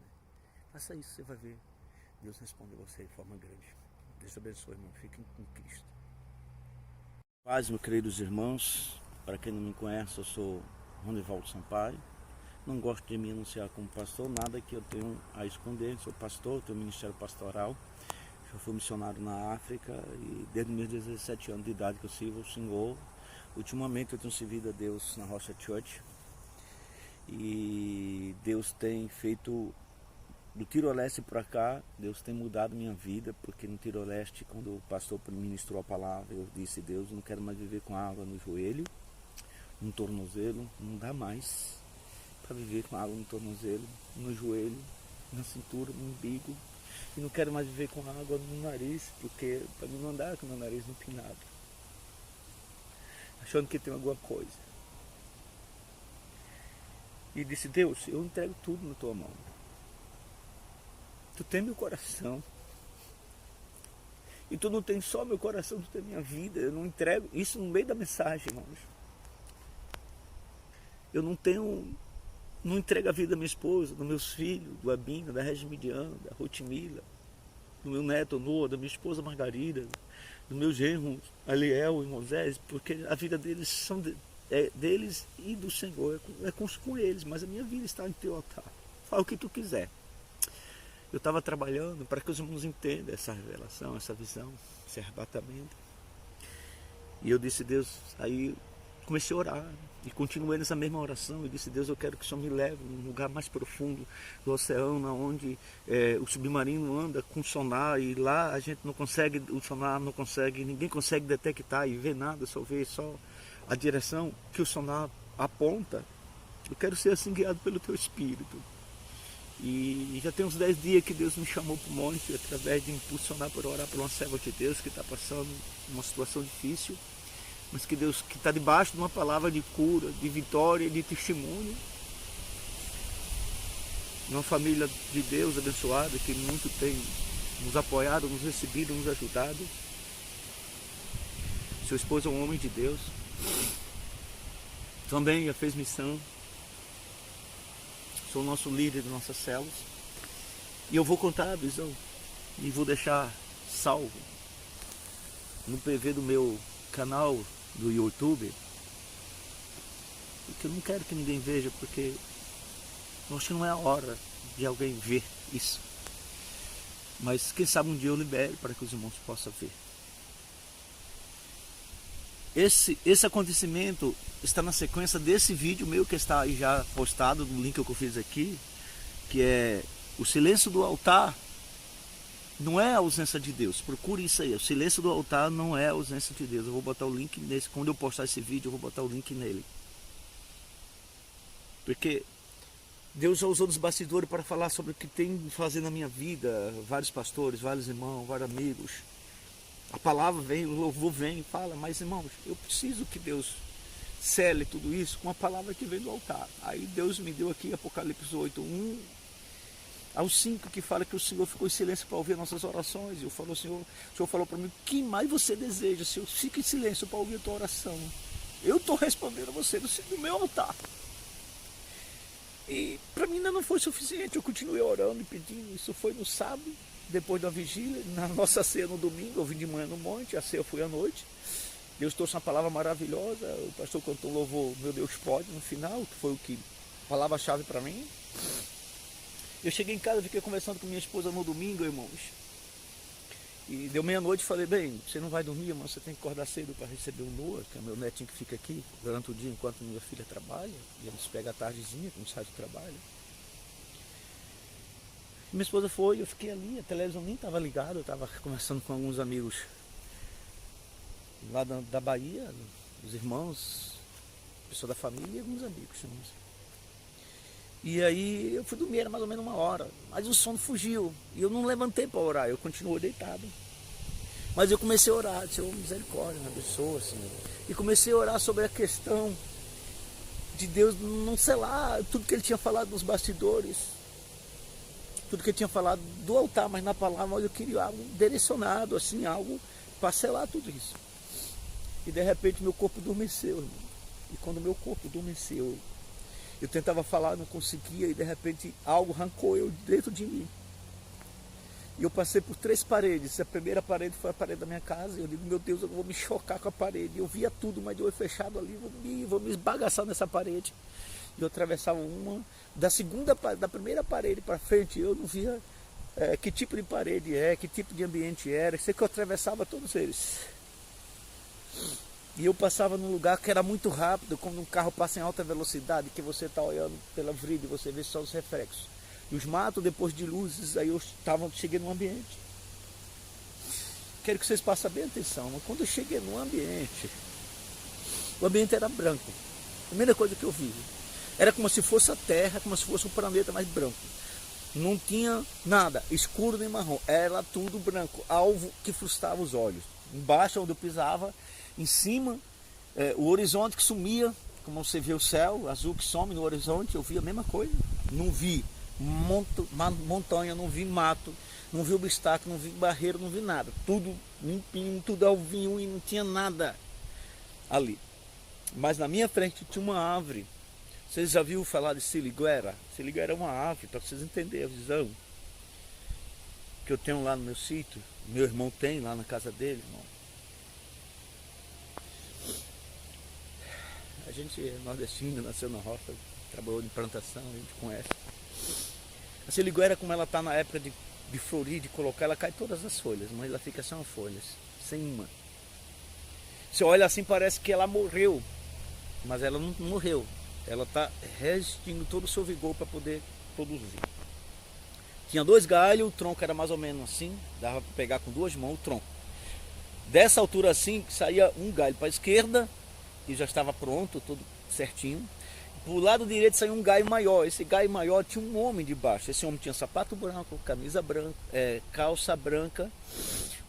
Faça isso, você vai ver. Deus responde a você de forma grande. Deus te abençoe, irmão. Fiquem com Cristo. Paz, meus queridos irmãos. Para quem não me conhece, eu sou Ronivaldo Sampaio. Não gosto de me anunciar como pastor, nada que eu tenho a esconder. Sou pastor, tenho ministério pastoral. Já fui missionário na África e desde meus 17 anos de idade que eu sirvo o Senhor. Ultimamente eu tenho servido a Deus na Rocha Church. E Deus tem feito do Timor-Leste para cá, Deus tem mudado minha vida, porque no Timor-Leste, quando o pastor ministrou a palavra, eu disse: Deus, eu não quero mais viver com água no joelho, no tornozelo, não dá mais para viver com água no tornozelo, no joelho, na cintura, no umbigo, e não quero mais viver com água no nariz, porque para mim não andar com o meu nariz empinado, achando que tem alguma coisa. E disse: Deus, eu entrego tudo na tua mão. Tu tem meu coração. E tu não tem só meu coração, tu tem minha vida. Eu não entrego isso no meio da mensagem, irmãos. Eu não entrego a vida da minha esposa, dos meus filhos, do Abinda, da Regimidiana, da Rutimila, do meu neto Noah, da minha esposa Margarida, do meu genro Aliel e Moisés, porque a vida deles é deles e do Senhor, é com eles, mas a minha vida está em teu altar. Fala o que tu quiser. Eu estava trabalhando para que os irmãos entendam essa revelação, essa visão, esse arrebatamento. E eu disse: Deus, aí comecei a orar e continuei nessa mesma oração. Eu disse: Deus, eu quero que o Senhor me leve num lugar mais profundo do oceano, onde o submarino anda com sonar e lá a gente não consegue, o sonar não consegue, ninguém consegue detectar e ver nada, só vê só a direção que o sonar aponta. Eu quero ser assim guiado pelo teu Espírito. E já tem uns 10 dias que Deus me chamou para o monte, através de impulsionar para orar por uma serva de Deus que está passando uma situação difícil, mas que Deus que está debaixo de uma palavra de cura, de vitória e de testemunho. Uma família de Deus abençoada que muito tem nos apoiado, nos recebido, nos ajudado. Seu esposo é um homem de Deus. Também já fez missão. Sou o nosso líder de nossas células. E eu vou contar a visão. E vou deixar salvo no PV do meu canal do YouTube. Porque eu não quero que ninguém veja, porque eu acho que não é a hora de alguém ver isso. Mas quem sabe um dia eu libere para que os irmãos possam ver. Esse acontecimento está na sequência desse vídeo meu que está aí já postado, no link que eu fiz aqui, que é o silêncio do altar não é a ausência de Deus. Procure isso aí, o silêncio do altar não é a ausência de Deus. Eu vou botar o link nesse, quando eu postar esse vídeo eu vou botar o link nele. Porque Deus já usou nos bastidores para falar sobre o que tem de fazer na minha vida, vários pastores, vários irmãos, vários amigos. A palavra vem, o louvor vem e fala: mas irmãos, eu preciso que Deus cele tudo isso com a palavra que vem do altar. Aí Deus me deu aqui Apocalipse 8, 1 ao 5, que fala que o Senhor ficou em silêncio para ouvir nossas orações. E eu falo: o Senhor falou para mim: o que mais você deseja? Senhor, fica em silêncio para ouvir a tua oração. Eu estou respondendo a você no meu altar. E para mim ainda não foi suficiente, eu continuei orando e pedindo. Isso foi no sábado, depois da vigília, na nossa ceia no domingo. Eu vim de manhã no monte, a ceia foi à noite. Deus trouxe uma palavra maravilhosa. O pastor cantou um louvor, Meu Deus Pode, no final, que foi o que palavra-chave para mim. Eu cheguei em casa, fiquei conversando com minha esposa no domingo, irmãos. E deu meia-noite e falei: bem, você não vai dormir, irmão, você tem que acordar cedo para receber o Noah, que é meu netinho que fica aqui durante o dia enquanto minha filha trabalha. E eles pegam a tardezinha, quando sai do trabalho. Minha esposa foi, eu fiquei ali, a televisão nem estava ligada, eu estava conversando com alguns amigos lá da Bahia, os irmãos, pessoa da família e alguns amigos. E aí eu fui dormir, era mais ou menos 1 hora, mas o sono fugiu e eu não levantei para orar, eu continuei deitado. Mas eu comecei a orar, Senhor, misericórdia na pessoa, Senhor. E comecei a orar sobre a questão de Deus não selar tudo que ele tinha falado nos bastidores, tudo que ele tinha falado do altar, mas na palavra eu queria algo direcionado, assim, algo parcelar tudo isso. E de repente meu corpo adormeceu, irmão. E quando meu corpo adormeceu, eu tentava falar, não conseguia, e de repente algo arrancou eu dentro de mim. E eu passei por 3 paredes. A primeira parede foi a parede da minha casa. E eu digo, meu Deus, eu vou me chocar com a parede. Eu via tudo, mas de olho fechado ali, vou me esbagaçar nessa parede. E eu atravessava uma. Da primeira parede para frente, eu não via que tipo de parede que tipo de ambiente era. Sei que eu atravessava todos eles. E eu passava num lugar que era muito rápido, quando um carro passa em alta velocidade, que você está olhando pela vrida e você vê só os reflexos. E os matos, depois de luzes, aí eu cheguei no ambiente. Quero que vocês prestem bem atenção. Mas quando eu cheguei no ambiente, o ambiente era branco. A primeira coisa que eu vi. Era como se fosse a Terra, como se fosse um planeta mais branco. Não tinha nada, escuro nem marrom. Era tudo branco, alvo que frustrava os olhos. Embaixo, onde eu pisava, em cima, o horizonte que sumia, como você vê o céu azul que some no horizonte, eu vi a mesma coisa. Não vi montanha, não vi mato, não vi obstáculo, não vi barreira, não vi nada. Tudo limpinho, tudo alvinho e não tinha nada ali. Mas na minha frente tinha uma árvore. Vocês já viram falar de sirigueira? Sirigueira é uma árvore, para vocês entenderem a visão que eu tenho lá no meu sítio. Meu irmão tem lá na casa dele, irmão. A gente é nordestino, nasceu na roça, trabalhou em plantação, a gente conhece. A sirigueira, como ela está na época de florir, de colocar, ela cai todas as folhas, mas ela fica sem folhas, sem uma. Você olha assim, parece que ela morreu, mas ela não morreu. Ela está resistindo todo o seu vigor para poder produzir. Tinha 2 galhos, o tronco era mais ou menos assim, dava para pegar com 2 mãos o tronco. Dessa altura assim, saía um galho para a esquerda, e já estava pronto, tudo certinho. Pro lado direito saiu um galho maior. Esse galho maior tinha um homem debaixo. Esse homem tinha sapato branco, camisa branca, calça branca,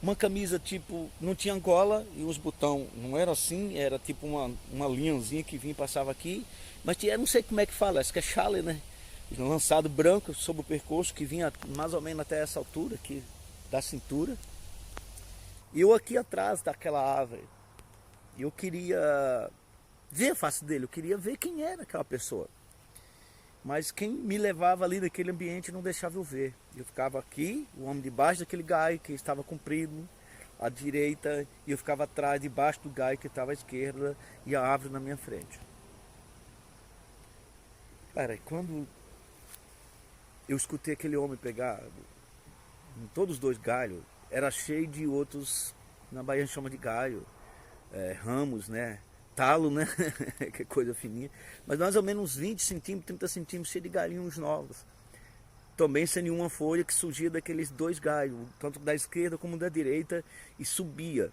uma camisa tipo, não tinha gola e os botões não era assim, era tipo uma linhazinha que vinha e passava aqui. Mas tinha, não sei como é que fala, acho que é chale, né? Lançado branco sobre o percurso que vinha mais ou menos até essa altura aqui da cintura. E eu aqui atrás daquela árvore. Eu queria ver a face dele, eu queria ver quem era aquela pessoa. Mas quem me levava ali naquele ambiente não deixava eu ver. Eu ficava aqui, o homem debaixo daquele galho que estava comprido, à direita, e eu ficava atrás, debaixo do galho que estava à esquerda, e a árvore na minha frente. Cara, quando eu escutei aquele homem pegar em todos os 2 galhos, era cheio de outros, na Bahia a gente chama de galho, ramos, né? Talo, né? Que coisa fininha. Mas mais ou menos uns 20 centímetros, 30 centímetros, cheio de galinhos novos. Também sem nenhuma folha que surgia daqueles 2 galhos, tanto da esquerda como da direita, e subia.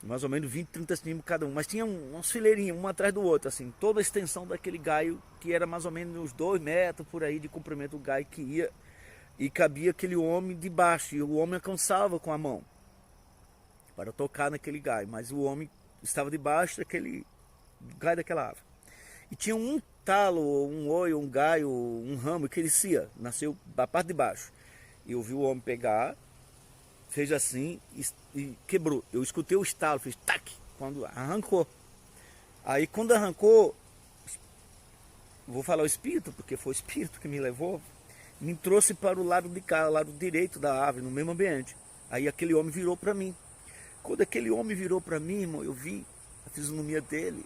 Mais ou menos 20, 30 centímetros cada um. Mas tinha umas fileirinhas, um atrás do outro, assim. Toda a extensão daquele galho, que era mais ou menos uns 2 metros por aí de comprimento do galho que ia. E cabia aquele homem debaixo. E o homem alcançava com a mão para tocar naquele galho. Mas o homem estava debaixo daquele galho daquela árvore. E tinha um talo, um olho, um galho, um ramo que crescia, nasceu da parte de baixo. E eu vi o homem pegar, fez assim e quebrou. Eu escutei o estalo, fez tac, quando arrancou. Aí quando arrancou, vou falar o espírito, porque foi o espírito que me levou, me trouxe para o lado de cá, o lado direito da árvore, no mesmo ambiente. Aí aquele homem virou para mim. Quando aquele homem virou para mim, irmão, eu vi a fisionomia dele.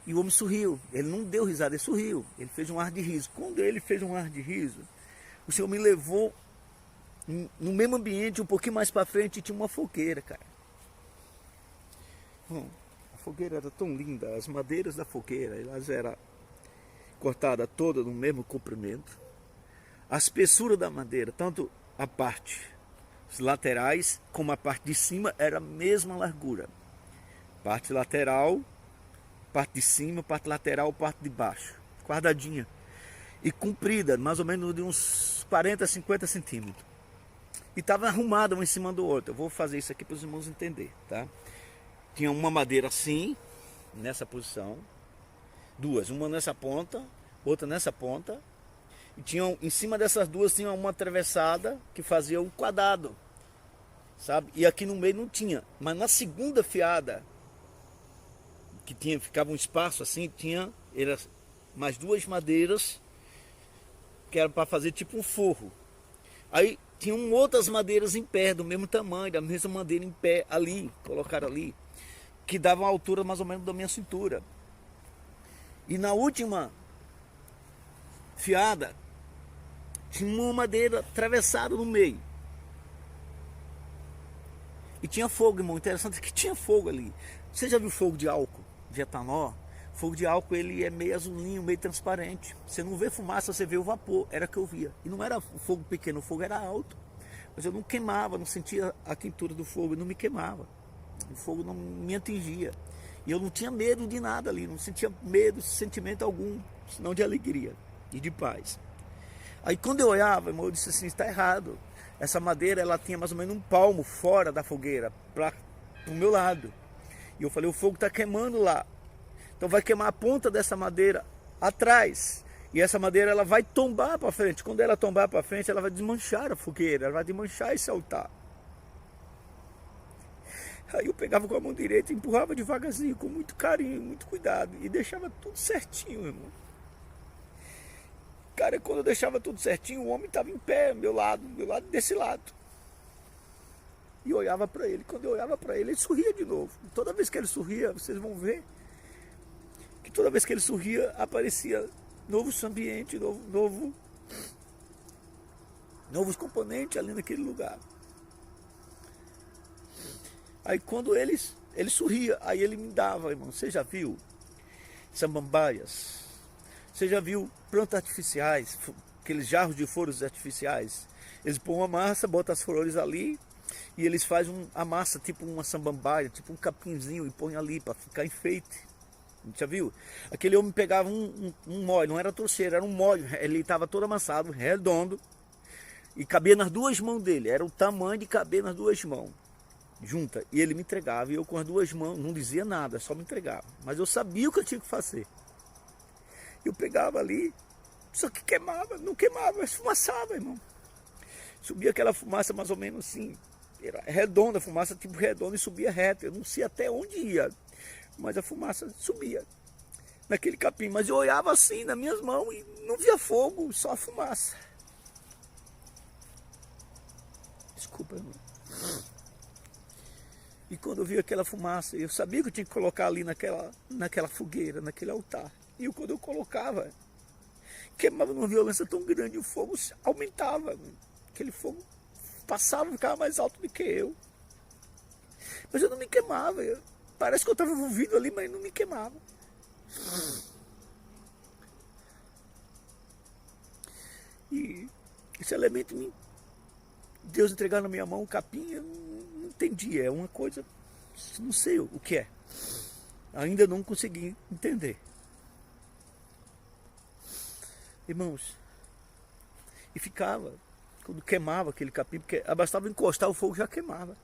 E o homem sorriu. Ele não deu risada, ele sorriu. Ele fez um ar de riso. Quando ele fez um ar de riso, o Senhor me levou no mesmo ambiente, um pouquinho mais para frente, tinha uma fogueira, cara. Bom, a fogueira era tão linda. As madeiras da fogueira, elas eram cortadas todas no mesmo comprimento. A espessura da madeira, tanto a parte os laterais, como a parte de cima, era a mesma largura. Parte lateral, parte de cima, parte lateral, parte de baixo. Quadradinha. E comprida, mais ou menos de uns 40, 50 centímetros. E estava arrumada um em cima do outro. Eu vou fazer isso aqui para os irmãos entenderem, tá? Tinha uma madeira assim, nessa posição. 2, uma nessa ponta, outra nessa ponta. E tinha, em cima dessas 2 tinha uma atravessada que fazia um quadrado. sabe? E aqui no meio não tinha. Mas na segunda fiada, que tinha, ficava um espaço assim, tinha era mais duas madeiras, que era para fazer tipo um forro. Aí tinham outras madeiras em pé, do mesmo tamanho, da mesma madeira em pé, ali, colocaram ali, que davam a altura mais ou menos da minha cintura. E na última fiada, tinha uma madeira atravessada no meio. E tinha fogo, irmão. Interessante que tinha fogo ali. Você já viu fogo de álcool, de etanol? Fogo de álcool, ele é meio azulinho, meio transparente. Você não vê fumaça, você vê o vapor. Era o que eu via. E não era fogo pequeno, o fogo era alto. Mas eu não queimava, não sentia a quentura do fogo, não me queimava. O fogo não me atingia. E eu não tinha medo de nada ali, não sentia medo, sentimento algum, senão de alegria e de paz. Aí quando eu olhava, irmão, eu disse assim, está errado. Essa madeira, ela tinha mais ou menos um palmo fora da fogueira, para o meu lado. E eu falei, o fogo está queimando lá. Então vai queimar a ponta dessa madeira atrás. E essa madeira, ela vai tombar para frente. Quando ela tombar para frente, ela vai desmanchar a fogueira, ela vai desmanchar esse altar. Aí eu pegava com a mão direita e empurrava devagarzinho, com muito carinho, muito cuidado. E deixava tudo certinho, irmão. Cara, quando eu deixava tudo certinho, o homem estava em pé, meu lado desse lado. E eu olhava para ele. Quando eu olhava para ele, ele sorria de novo. E toda vez que ele sorria, vocês vão ver que toda vez que ele sorria, aparecia novo ambiente, novos componentes ali naquele lugar. Aí quando ele sorria, aí ele me dava, irmão. Você já viu samambaias? Você já viu plantas artificiais, aqueles jarros de flores artificiais? Eles põem uma massa, botam as flores ali e eles fazem a massa tipo uma samambaia, tipo um capinzinho e põem ali para ficar enfeite. Já viu? Aquele homem pegava um molho, não era torceiro, era um molho. Ele estava todo amassado, redondo e cabia nas duas mãos dele. Era o tamanho de caber nas duas mãos junta. E ele me entregava e eu com as duas mãos, não dizia nada, só me entregava. Mas eu sabia o que eu tinha que fazer. Eu pegava ali, só que queimava, não queimava, mas fumaçava, irmão. Subia aquela fumaça mais ou menos assim, era redonda, a fumaça tipo redonda e subia reto. Eu não sei até onde ia, mas a fumaça subia naquele capim. Mas eu olhava assim nas minhas mãos e não via fogo, só a fumaça. Desculpa, irmão. E quando eu via aquela fumaça, eu sabia que eu tinha que colocar ali naquela fogueira, naquele altar. E quando eu colocava, queimava numa violência tão grande, o fogo aumentava. Aquele fogo passava, ficava mais alto do que eu. Mas eu não me queimava. Parece que eu estava envolvido ali, mas não me queimava. E esse elemento, Deus entregar na minha mão o capim, eu não entendi. É uma coisa, não sei o que é. Ainda não consegui entender. Irmãos, e ficava, quando queimava aquele capim, porque bastava encostar, o fogo já queimava.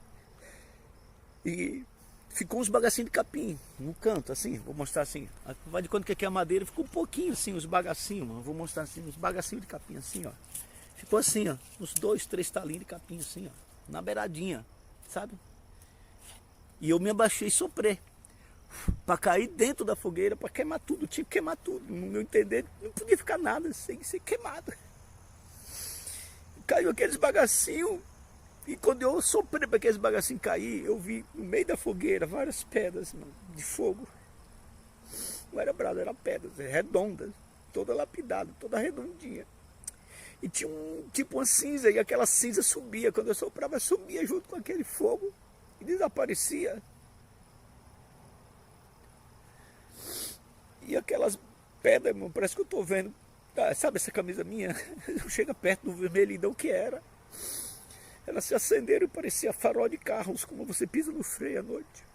E ficou uns bagacinhos de capim no canto, assim, vou mostrar assim. Vai de quando que é a madeira, ficou um pouquinho assim, os bagacinhos, mano. Vou mostrar assim, os bagacinhos de capim assim, ó. Ficou assim, ó, uns 2, 3 talinhos de capim assim, ó, na beiradinha, sabe? E eu me abaixei e soprei. Para cair dentro da fogueira, para queimar tudo, tinha que queimar tudo. No meu entender, não podia ficar nada sem ser queimado. Caiu aqueles bagacinhos, e quando eu soprei para aqueles bagacinhos cair, eu vi no meio da fogueira várias pedras, mano, de fogo. Não era brasa, era pedras redondas, toda lapidada, toda redondinha. E tinha tipo uma cinza, e aquela cinza subia, quando eu soprava, subia junto com aquele fogo e desaparecia. E aquelas pedras, irmão, parece que eu estou vendo, sabe essa camisa minha? Chega perto do vermelhidão que era. Elas se acenderam e parecia farol de carros, como você pisa no freio à noite.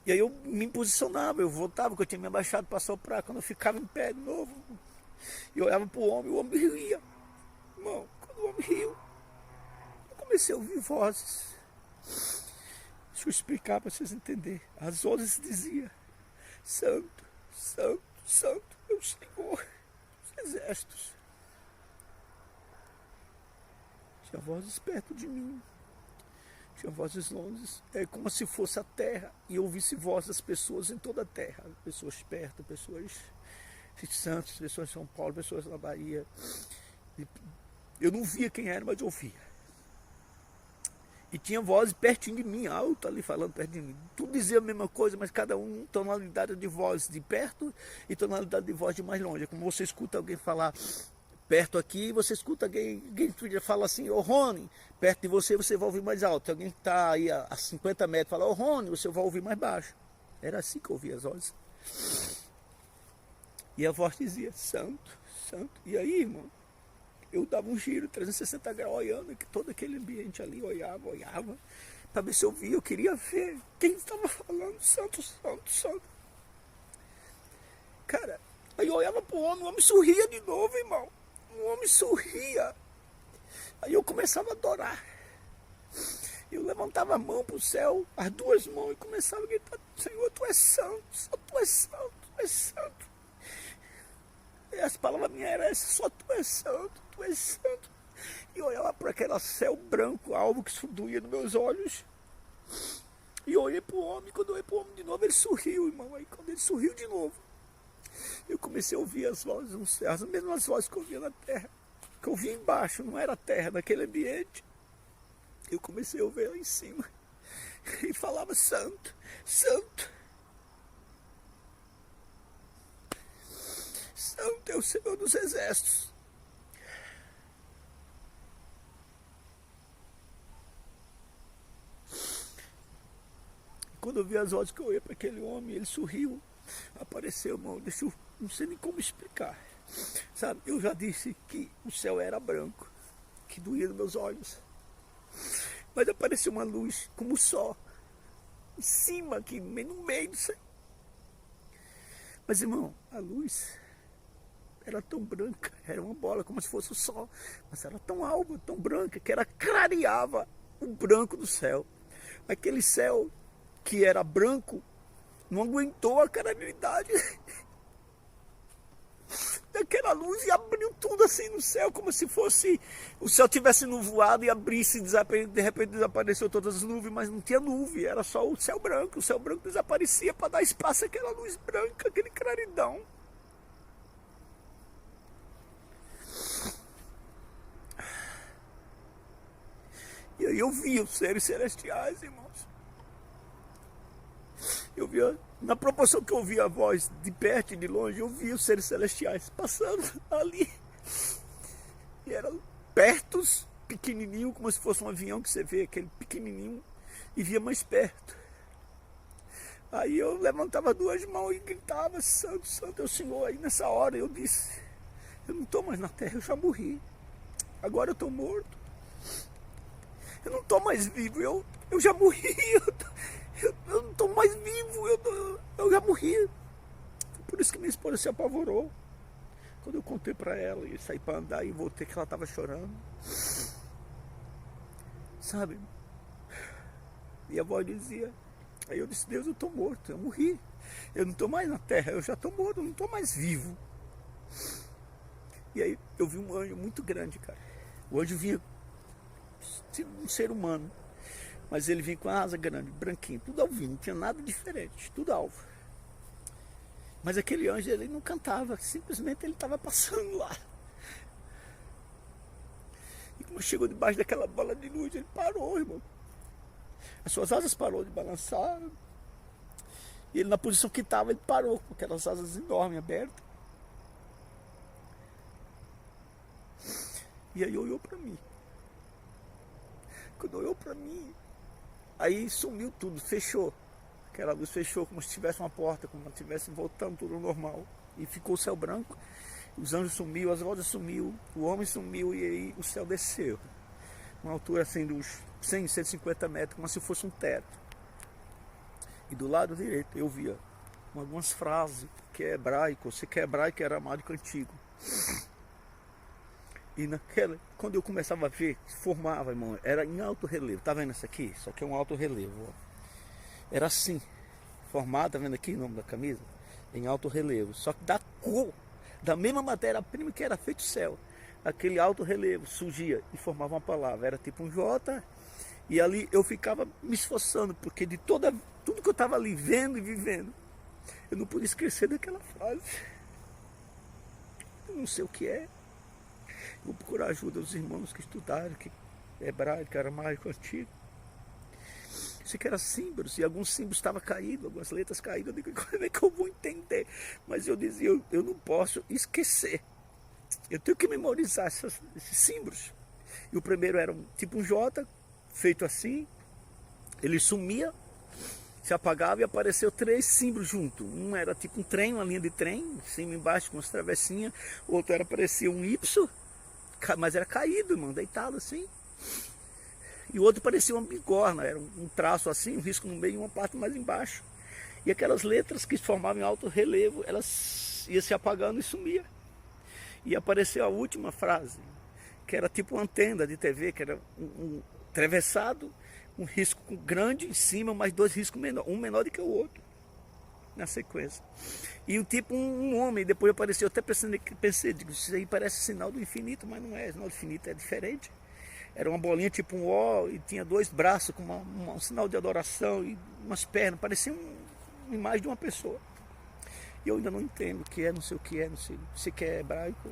E aí eu me posicionava, eu voltava, porque eu tinha me abaixado para soprar. Quando eu ficava em pé de novo, eu olhava para o homem ria. Irmão, quando o homem riu, eu comecei a ouvir vozes. Deixa eu explicar para vocês entenderem. As vozes diziam: Santo, Santo, Santo é o Senhor dos Exércitos. tinha vozes perto de mim. Tinha vozes longe, como se fosse a terra, e eu ouvisse vozes das pessoas em toda a terra. Pessoas perto, pessoas de Santos, pessoas de São Paulo, pessoas da Bahia. Eu não via quem era, mas eu ouvia. E tinha vozes pertinho de mim, alto ali falando perto de mim. Tudo dizia a mesma coisa, mas cada um tonalidade de voz de perto e tonalidade de voz de mais longe. É como você escuta alguém falar perto aqui, você escuta alguém fala assim, ô Rony, perto de você, você vai ouvir mais alto. Alguém que está aí a 50 metros fala, ô Rony, você vai ouvir mais baixo. Era assim que eu ouvia as vozes. E a voz dizia, santo, santo. E aí, irmão, eu dava um giro 360 graus olhando que todo aquele ambiente ali, olhava, para ver se eu via, eu queria ver quem estava falando, santo, santo, santo. Cara, aí eu olhava pro homem, o homem sorria de novo, irmão. O homem sorria. Aí eu começava a adorar. Eu levantava a mão para o céu, as duas mãos, e começava a gritar, Senhor, Tu és santo, só Tu és santo, Tu és santo. E as palavras minhas eram essas, só Tu és santo, Tu és santo. E eu olhava para aquele céu branco, alvo que doía nos meus olhos. E eu olhei para o homem, quando eu olhei para o homem de novo, ele sorriu, irmão. Aí quando ele sorriu de novo, eu comecei a ouvir as vozes no céu, as mesmas vozes que eu ouvia na terra, que eu ouvia embaixo, não era a terra, naquele ambiente. Eu comecei a ouvir lá em cima, e falava, santo, santo, santo é o Senhor dos Exércitos. Quando eu vi as vozes que eu ia para aquele homem, ele sorriu, apareceu, irmão, não sei nem como explicar. Sabe, eu já disse que o céu era branco, que doía nos meus olhos. Mas apareceu uma luz como o sol, em cima, aqui no meio do céu. Mas, irmão, a luz era tão branca, era uma bola, como se fosse o sol. Mas era tão alva, tão branca, que ela clareava o branco do céu. Aquele céu que era branco, não aguentou a claridade daquela luz e abriu tudo assim no céu, como se fosse o céu tivesse nuvoado e abrisse, de repente desapareceu todas as nuvens, mas não tinha nuvem, era só o céu branco desaparecia para dar espaço àquela luz branca, aquele claridão. E aí eu via os seres celestiais, irmãos. Eu via, na proporção que eu via a voz de perto e de longe, eu via os seres celestiais passando ali. E eram pertos, pequenininho, como se fosse um avião que você vê, aquele pequenininho, e via mais perto. Aí eu levantava duas mãos e gritava, santo, santo é o Senhor. Aí nessa hora eu disse, eu não estou mais na terra, eu já morri. Agora eu estou morto. Eu não estou mais vivo, eu já morri. Eu não estou mais vivo, eu já morri. Por isso que minha esposa se apavorou. Quando eu contei para ela e saí para andar e voltei que ela estava chorando. Sabe? E a voz dizia, aí eu disse, Deus, eu estou morto, eu morri. Eu não estou mais na terra, eu já estou morto, eu não estou mais vivo. E aí eu vi um anjo muito grande, cara. O anjo vinha, um ser humano. Mas ele vinha com a asa grande, branquinho, tudo alvinho, não tinha nada diferente, tudo alvo. Mas aquele anjo, ele não cantava, simplesmente ele estava passando lá. E como chegou debaixo daquela bola de luz, ele parou, irmão. As suas asas parou de balançar. E ele, na posição que estava, ele parou, com aquelas asas enormes, abertas. E aí olhou para mim. Quando olhou para mim, aí sumiu tudo, fechou. Aquela luz fechou como se tivesse uma porta, como se estivesse voltando tudo normal. E ficou o céu branco, os anjos sumiu, as vozes sumiu, o homem sumiu e aí o céu desceu. Uma altura assim dos 100, 150 metros, como se fosse um teto. E do lado direito eu via algumas frases que é hebraico, sei que é hebraico, era aramaico antigo. E naquela, quando eu começava a ver, formava, irmão, era em alto relevo. Tá vendo isso aqui? Isso aqui é um alto relevo, ó. Era assim, formado, tá vendo aqui o nome da camisa? Em alto relevo. Só que da cor, da mesma matéria-prima que era feito o céu. aquele alto relevo surgia e formava uma palavra. Era tipo um J. E ali eu ficava me esforçando, porque de tudo que eu estava ali vendo e vivendo, eu não pude esquecer daquela frase. Eu não sei o que é. Vou procurar ajuda dos irmãos que estudaram, que é hebraico, aramaico, antigo. Isso que era símbolos, e alguns símbolos estavam caídos, algumas letras caídas. Eu digo, como é que eu vou entender? Mas eu dizia, eu não posso esquecer. Eu tenho que memorizar esses símbolos. E o primeiro era tipo um J, feito assim. Ele sumia, se apagava e apareceu 3 símbolos juntos. Um era tipo um trem, uma linha de trem, cima e embaixo com as travessinhas. O outro parecia um Y, mas era caído, irmão, deitado assim. E o outro parecia uma bigorna, era um traço assim, um risco no meio e uma parte mais embaixo. E aquelas letras que formavam em alto relevo, elas iam se apagando e sumia. E apareceu a última frase, que era tipo uma antena de TV, que era um atravessado, um risco grande em cima, mas 2 riscos menores, um menor do que o outro, na sequência. E o tipo um homem, depois apareceu, eu até pensei, digo, isso aí parece sinal do infinito, mas não é, sinal do infinito é diferente. Era uma bolinha tipo um O e tinha 2 braços com um sinal de adoração e umas pernas, parecia uma imagem de uma pessoa. E eu ainda não entendo o que é, não sei o que é, não sei se é hebraico,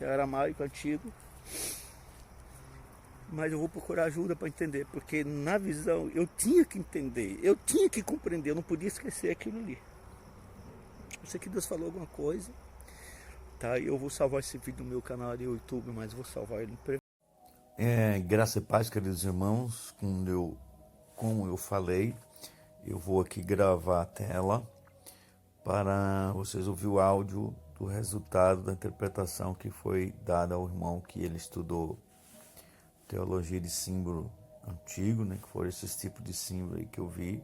é aramaico, antigo. Mas eu vou procurar ajuda para entender, porque na visão eu tinha que entender, eu tinha que compreender, eu não podia esquecer aquilo ali. Eu sei que Deus falou alguma coisa, tá? Eu vou salvar esse vídeo no meu canal do YouTube, mas vou salvar ele em privado. Graça e paz, queridos irmãos, como eu falei, eu vou aqui gravar a tela para vocês ouvir o áudio do resultado da interpretação que foi dada ao irmão que ele estudou teologia de símbolo antigo, né, que foram esses tipos de símbolo aí que eu vi.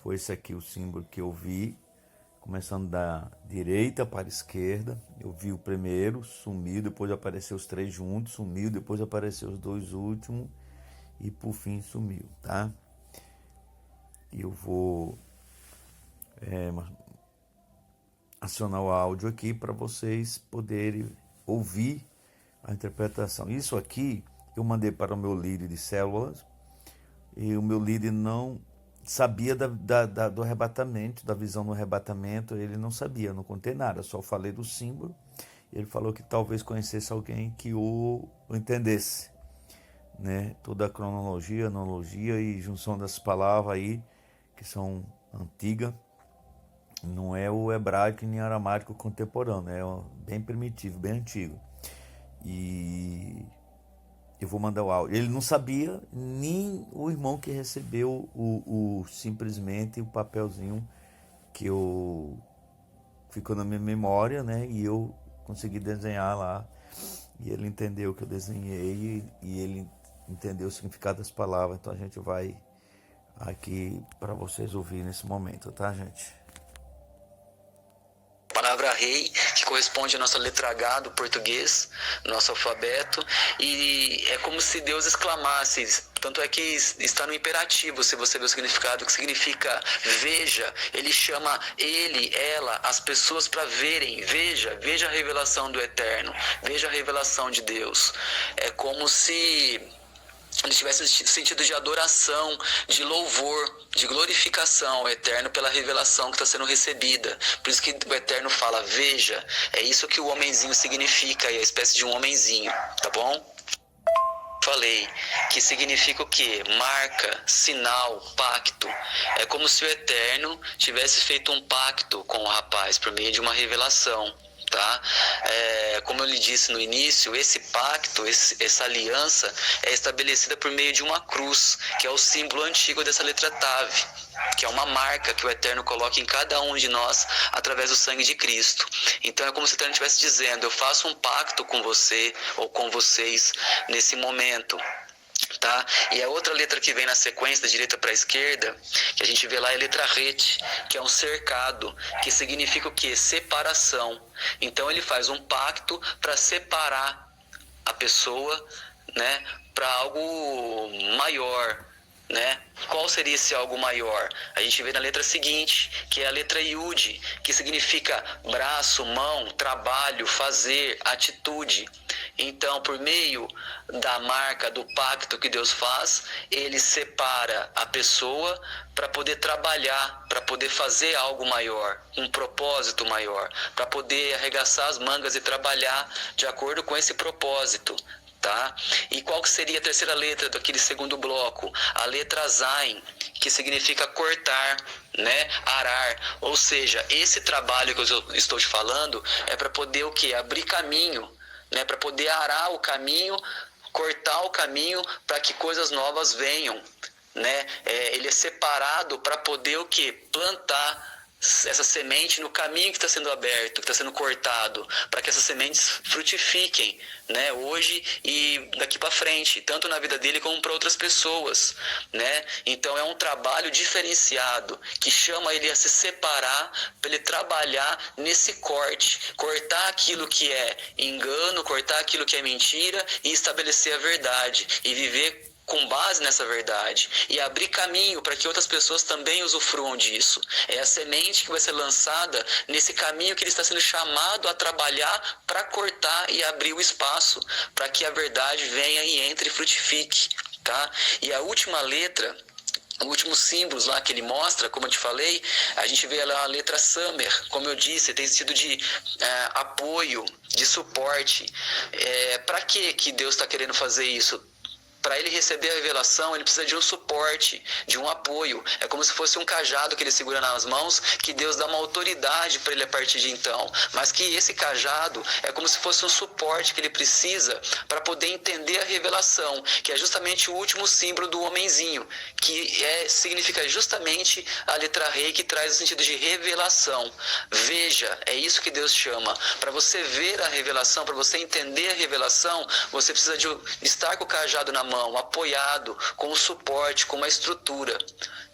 Foi esse aqui o símbolo que eu vi, começando da direita para a esquerda. Eu vi o primeiro, sumiu, depois apareceu os 3 juntos, sumiu, depois apareceu os 2 últimos e por fim sumiu, tá? E eu vou acionar o áudio aqui para vocês poderem ouvir a interpretação. Isso aqui eu mandei para o meu líder de células e o meu líder não sabia do arrebatamento, da visão no arrebatamento. Ele não sabia, não contei nada, só falei do símbolo. Ele falou que talvez conhecesse alguém que o entendesse, né? Toda a cronologia, analogia e junção das palavras aí, que são antigas, não é o hebraico nem aramaico contemporâneo, é bem primitivo, bem antigo. E eu vou mandar o áudio. Ele não sabia, nem o irmão que recebeu simplesmente o papelzinho que ficou na minha memória, né? E eu consegui desenhar lá. E ele entendeu o que eu desenhei e ele entendeu o significado das palavras. Então a gente vai aqui para vocês ouvirem nesse momento, tá, gente? Palavra rei, que corresponde à nossa letra H do português, nosso alfabeto, e é como se Deus exclamasse, tanto é que está no imperativo, se você ver o significado, que significa veja. Ele chama ele, ela, as pessoas para verem, veja a revelação do Eterno, veja a revelação de Deus. É como se ele tivesse sentido de adoração, de louvor, de glorificação ao Eterno pela revelação que está sendo recebida. Por isso que o Eterno fala, veja, é isso que o homenzinho significa, é a espécie de um homenzinho, tá bom? Falei que significa o quê? Marca, sinal, pacto. É como se o Eterno tivesse feito um pacto com o rapaz por meio de uma revelação. Tá? Como eu lhe disse no início, esse pacto, essa aliança é estabelecida por meio de uma cruz, que é o símbolo antigo dessa letra Tav, que é uma marca que o Eterno coloca em cada um de nós através do sangue de Cristo. Então é como se o Eterno estivesse dizendo, eu faço um pacto com você ou com vocês nesse momento. Tá? E a outra letra que vem na sequência, da direita para a esquerda, que a gente vê lá é a letra Het, que é um cercado, que significa o quê? Separação. Então ele faz um pacto para separar a pessoa, né, para algo maior, né? Qual seria esse algo maior? A gente vê na letra seguinte, que é a letra Yud, que significa braço, mão, trabalho, fazer, atitude. Então, por meio da marca, do pacto que Deus faz, ele separa a pessoa para poder trabalhar, para poder fazer algo maior, um propósito maior, para poder arregaçar as mangas e trabalhar de acordo com esse propósito. Tá? E qual que seria a terceira letra daquele segundo bloco? A letra Zain, que significa cortar, né? Arar. Ou seja, esse trabalho que eu estou te falando é para poder o quê? Abrir caminho, né? Para poder arar o caminho, cortar o caminho para que coisas novas venham, né? Ele é separado para poder o quê? Plantar essa semente no caminho que está sendo aberto, que está sendo cortado, para que essas sementes frutifiquem, né, hoje e daqui para frente, tanto na vida dele como para outras pessoas, né? Então é um trabalho diferenciado que chama ele a se separar para ele trabalhar nesse cortar aquilo que é engano, cortar aquilo que é mentira e estabelecer a verdade e viver com base nessa verdade e abrir caminho para que outras pessoas também usufruam disso. É a semente que vai ser lançada nesse caminho que ele está sendo chamado a trabalhar para cortar e abrir o espaço para que a verdade venha e entre e frutifique, tá? E a última letra, os últimos símbolos lá que ele mostra, como eu te falei, a gente vê lá a letra Samer, como eu disse, tem sido de apoio, de suporte. Para que Deus está querendo fazer isso? Para ele receber a revelação, ele precisa de um suporte, de um apoio. É como se fosse um cajado que ele segura nas mãos, que Deus dá uma autoridade para ele a partir de então. Mas que esse cajado é como se fosse um suporte que ele precisa para poder entender a revelação, que é justamente o último símbolo do homenzinho, que significa justamente a letra rei, que traz o sentido de revelação. Veja, é isso que Deus chama. Para você ver a revelação, para você entender a revelação, você precisa de estar com o cajado na mão, apoiado, com o suporte, com uma estrutura,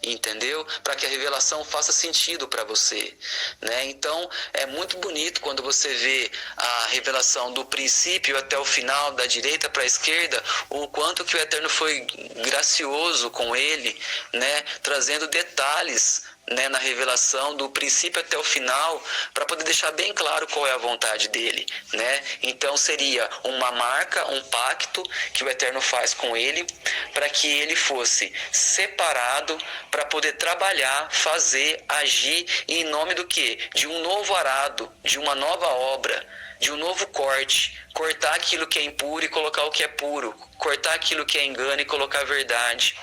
entendeu? Para que a revelação faça sentido para você, né? Então, é muito bonito quando você vê a revelação do princípio até o final, da direita para a esquerda, o quanto que o Eterno foi gracioso com ele, né? Trazendo detalhes, né, na revelação do princípio até o final, para poder deixar bem claro qual é a vontade dele, né? Então seria uma marca, um pacto que o Eterno faz com ele, para que ele fosse separado para poder trabalhar, fazer, agir em nome do quê? De um novo arado, de uma nova obra, de um novo corte, cortar aquilo que é impuro e colocar o que é puro, cortar aquilo que é engano e colocar a verdade.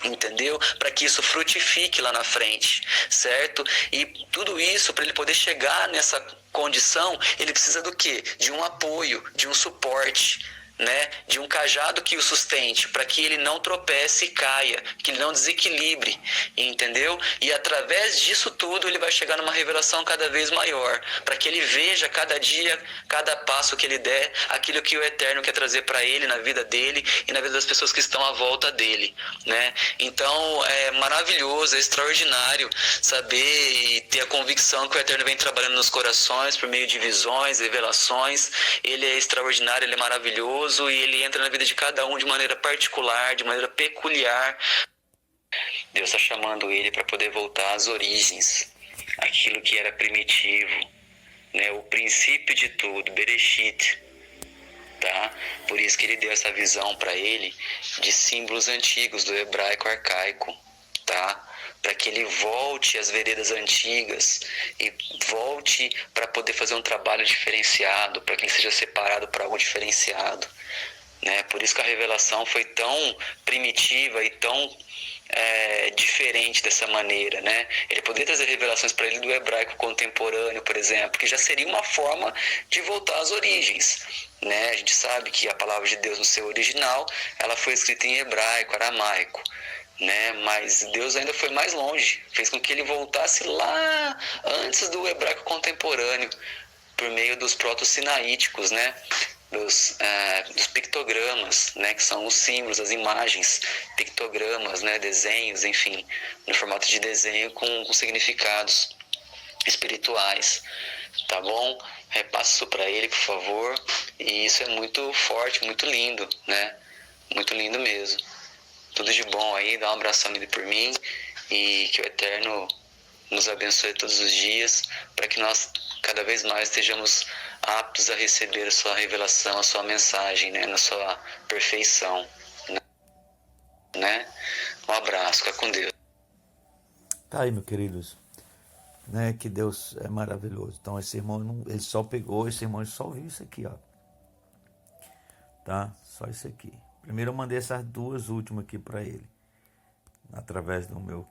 Entendeu? Para que isso frutifique lá na frente, certo? E tudo isso, para ele poder chegar nessa condição, ele precisa do quê? De um apoio, de um suporte, né? De um cajado que o sustente, para que ele não tropece e caia, que ele não desequilibre, entendeu? E através disso tudo ele vai chegar numa revelação cada vez maior, para que ele veja cada dia, cada passo que ele der, aquilo que o Eterno quer trazer para ele, na vida dele e na vida das pessoas que estão à volta dele, né? Então é maravilhoso, é extraordinário saber e ter a convicção que o Eterno vem trabalhando nos corações por meio de visões, revelações. Ele é extraordinário, ele é maravilhoso, e ele entra na vida de cada um de maneira particular, de maneira peculiar. Deus está chamando ele para poder voltar às origens, aquilo que era primitivo, né? O princípio de tudo, Bereshit, tá? Por isso que ele deu essa visão para ele de símbolos antigos do hebraico arcaico, tá? Para que ele volte às veredas antigas e volte para poder fazer um trabalho diferenciado, para que ele seja separado para algo diferenciado, né? Por isso que a revelação foi tão primitiva e tão diferente dessa maneira, né? Ele poderia trazer revelações para ele do hebraico contemporâneo, por exemplo, que já seria uma forma de voltar às origens, né? A gente sabe que a palavra de Deus no seu original, ela foi escrita em hebraico, aramaico, né? Mas Deus ainda foi mais longe, fez com que ele voltasse lá antes do hebraico contemporâneo, por meio dos proto-sinaíticos, né? Dos pictogramas, né? Que são os símbolos, as imagens, pictogramas, né? Desenhos, enfim, no formato de desenho com significados espirituais, tá bom? Repasse isso para ele, por favor, e isso é muito forte, muito lindo, né? Muito lindo mesmo. Tudo de bom aí, dá um abração ali por mim e que o Eterno nos abençoe todos os dias para que nós cada vez mais estejamos aptos a receber a sua revelação, a sua mensagem, né, na sua perfeição, né? Um abraço, fica com Deus. Tá aí, meus queridos, né? Que Deus é maravilhoso. Então esse irmão, ele só pegou, esse irmão só viu isso aqui, ó. Tá? Só isso aqui. Primeiro eu mandei essas duas últimas aqui para ele, através do meu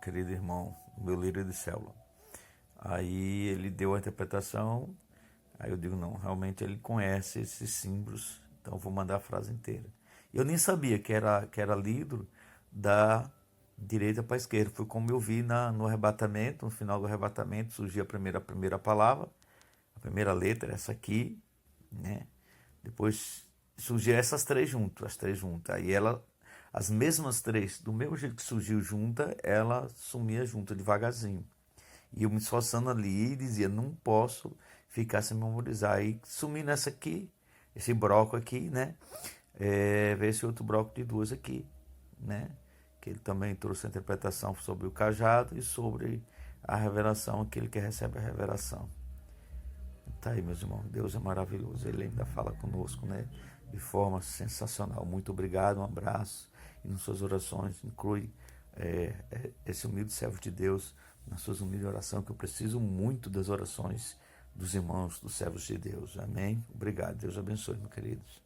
querido irmão, do meu líder de célula. Aí ele deu a interpretação, aí eu digo, não, realmente ele conhece esses símbolos, então eu vou mandar a frase inteira. Eu nem sabia que era lido da direita para a esquerda, foi como eu vi no arrebatamento, no final do arrebatamento surgiu a primeira palavra, a primeira letra, essa aqui, né? Depois surgiu essas três juntas, as três juntas, aí as mesmas três, do mesmo jeito que surgiu junta, ela sumia junta devagarzinho. E eu me esforçando ali e dizia, não posso ficar sem memorizar. Aí sumi nessa aqui, esse broco aqui, né? Ver esse outro broco de duas aqui, né? Que ele também trouxe a interpretação sobre o cajado e sobre a revelação, aquele que recebe a revelação. Tá aí, meus irmãos, Deus é maravilhoso, Ele ainda fala conosco, né? De forma sensacional. Muito obrigado, um abraço. E nas suas orações, inclui esse humilde servo de Deus, nas suas humildes orações, que eu preciso muito das orações dos irmãos, dos servos de Deus. Amém? Obrigado. Deus abençoe, meus queridos.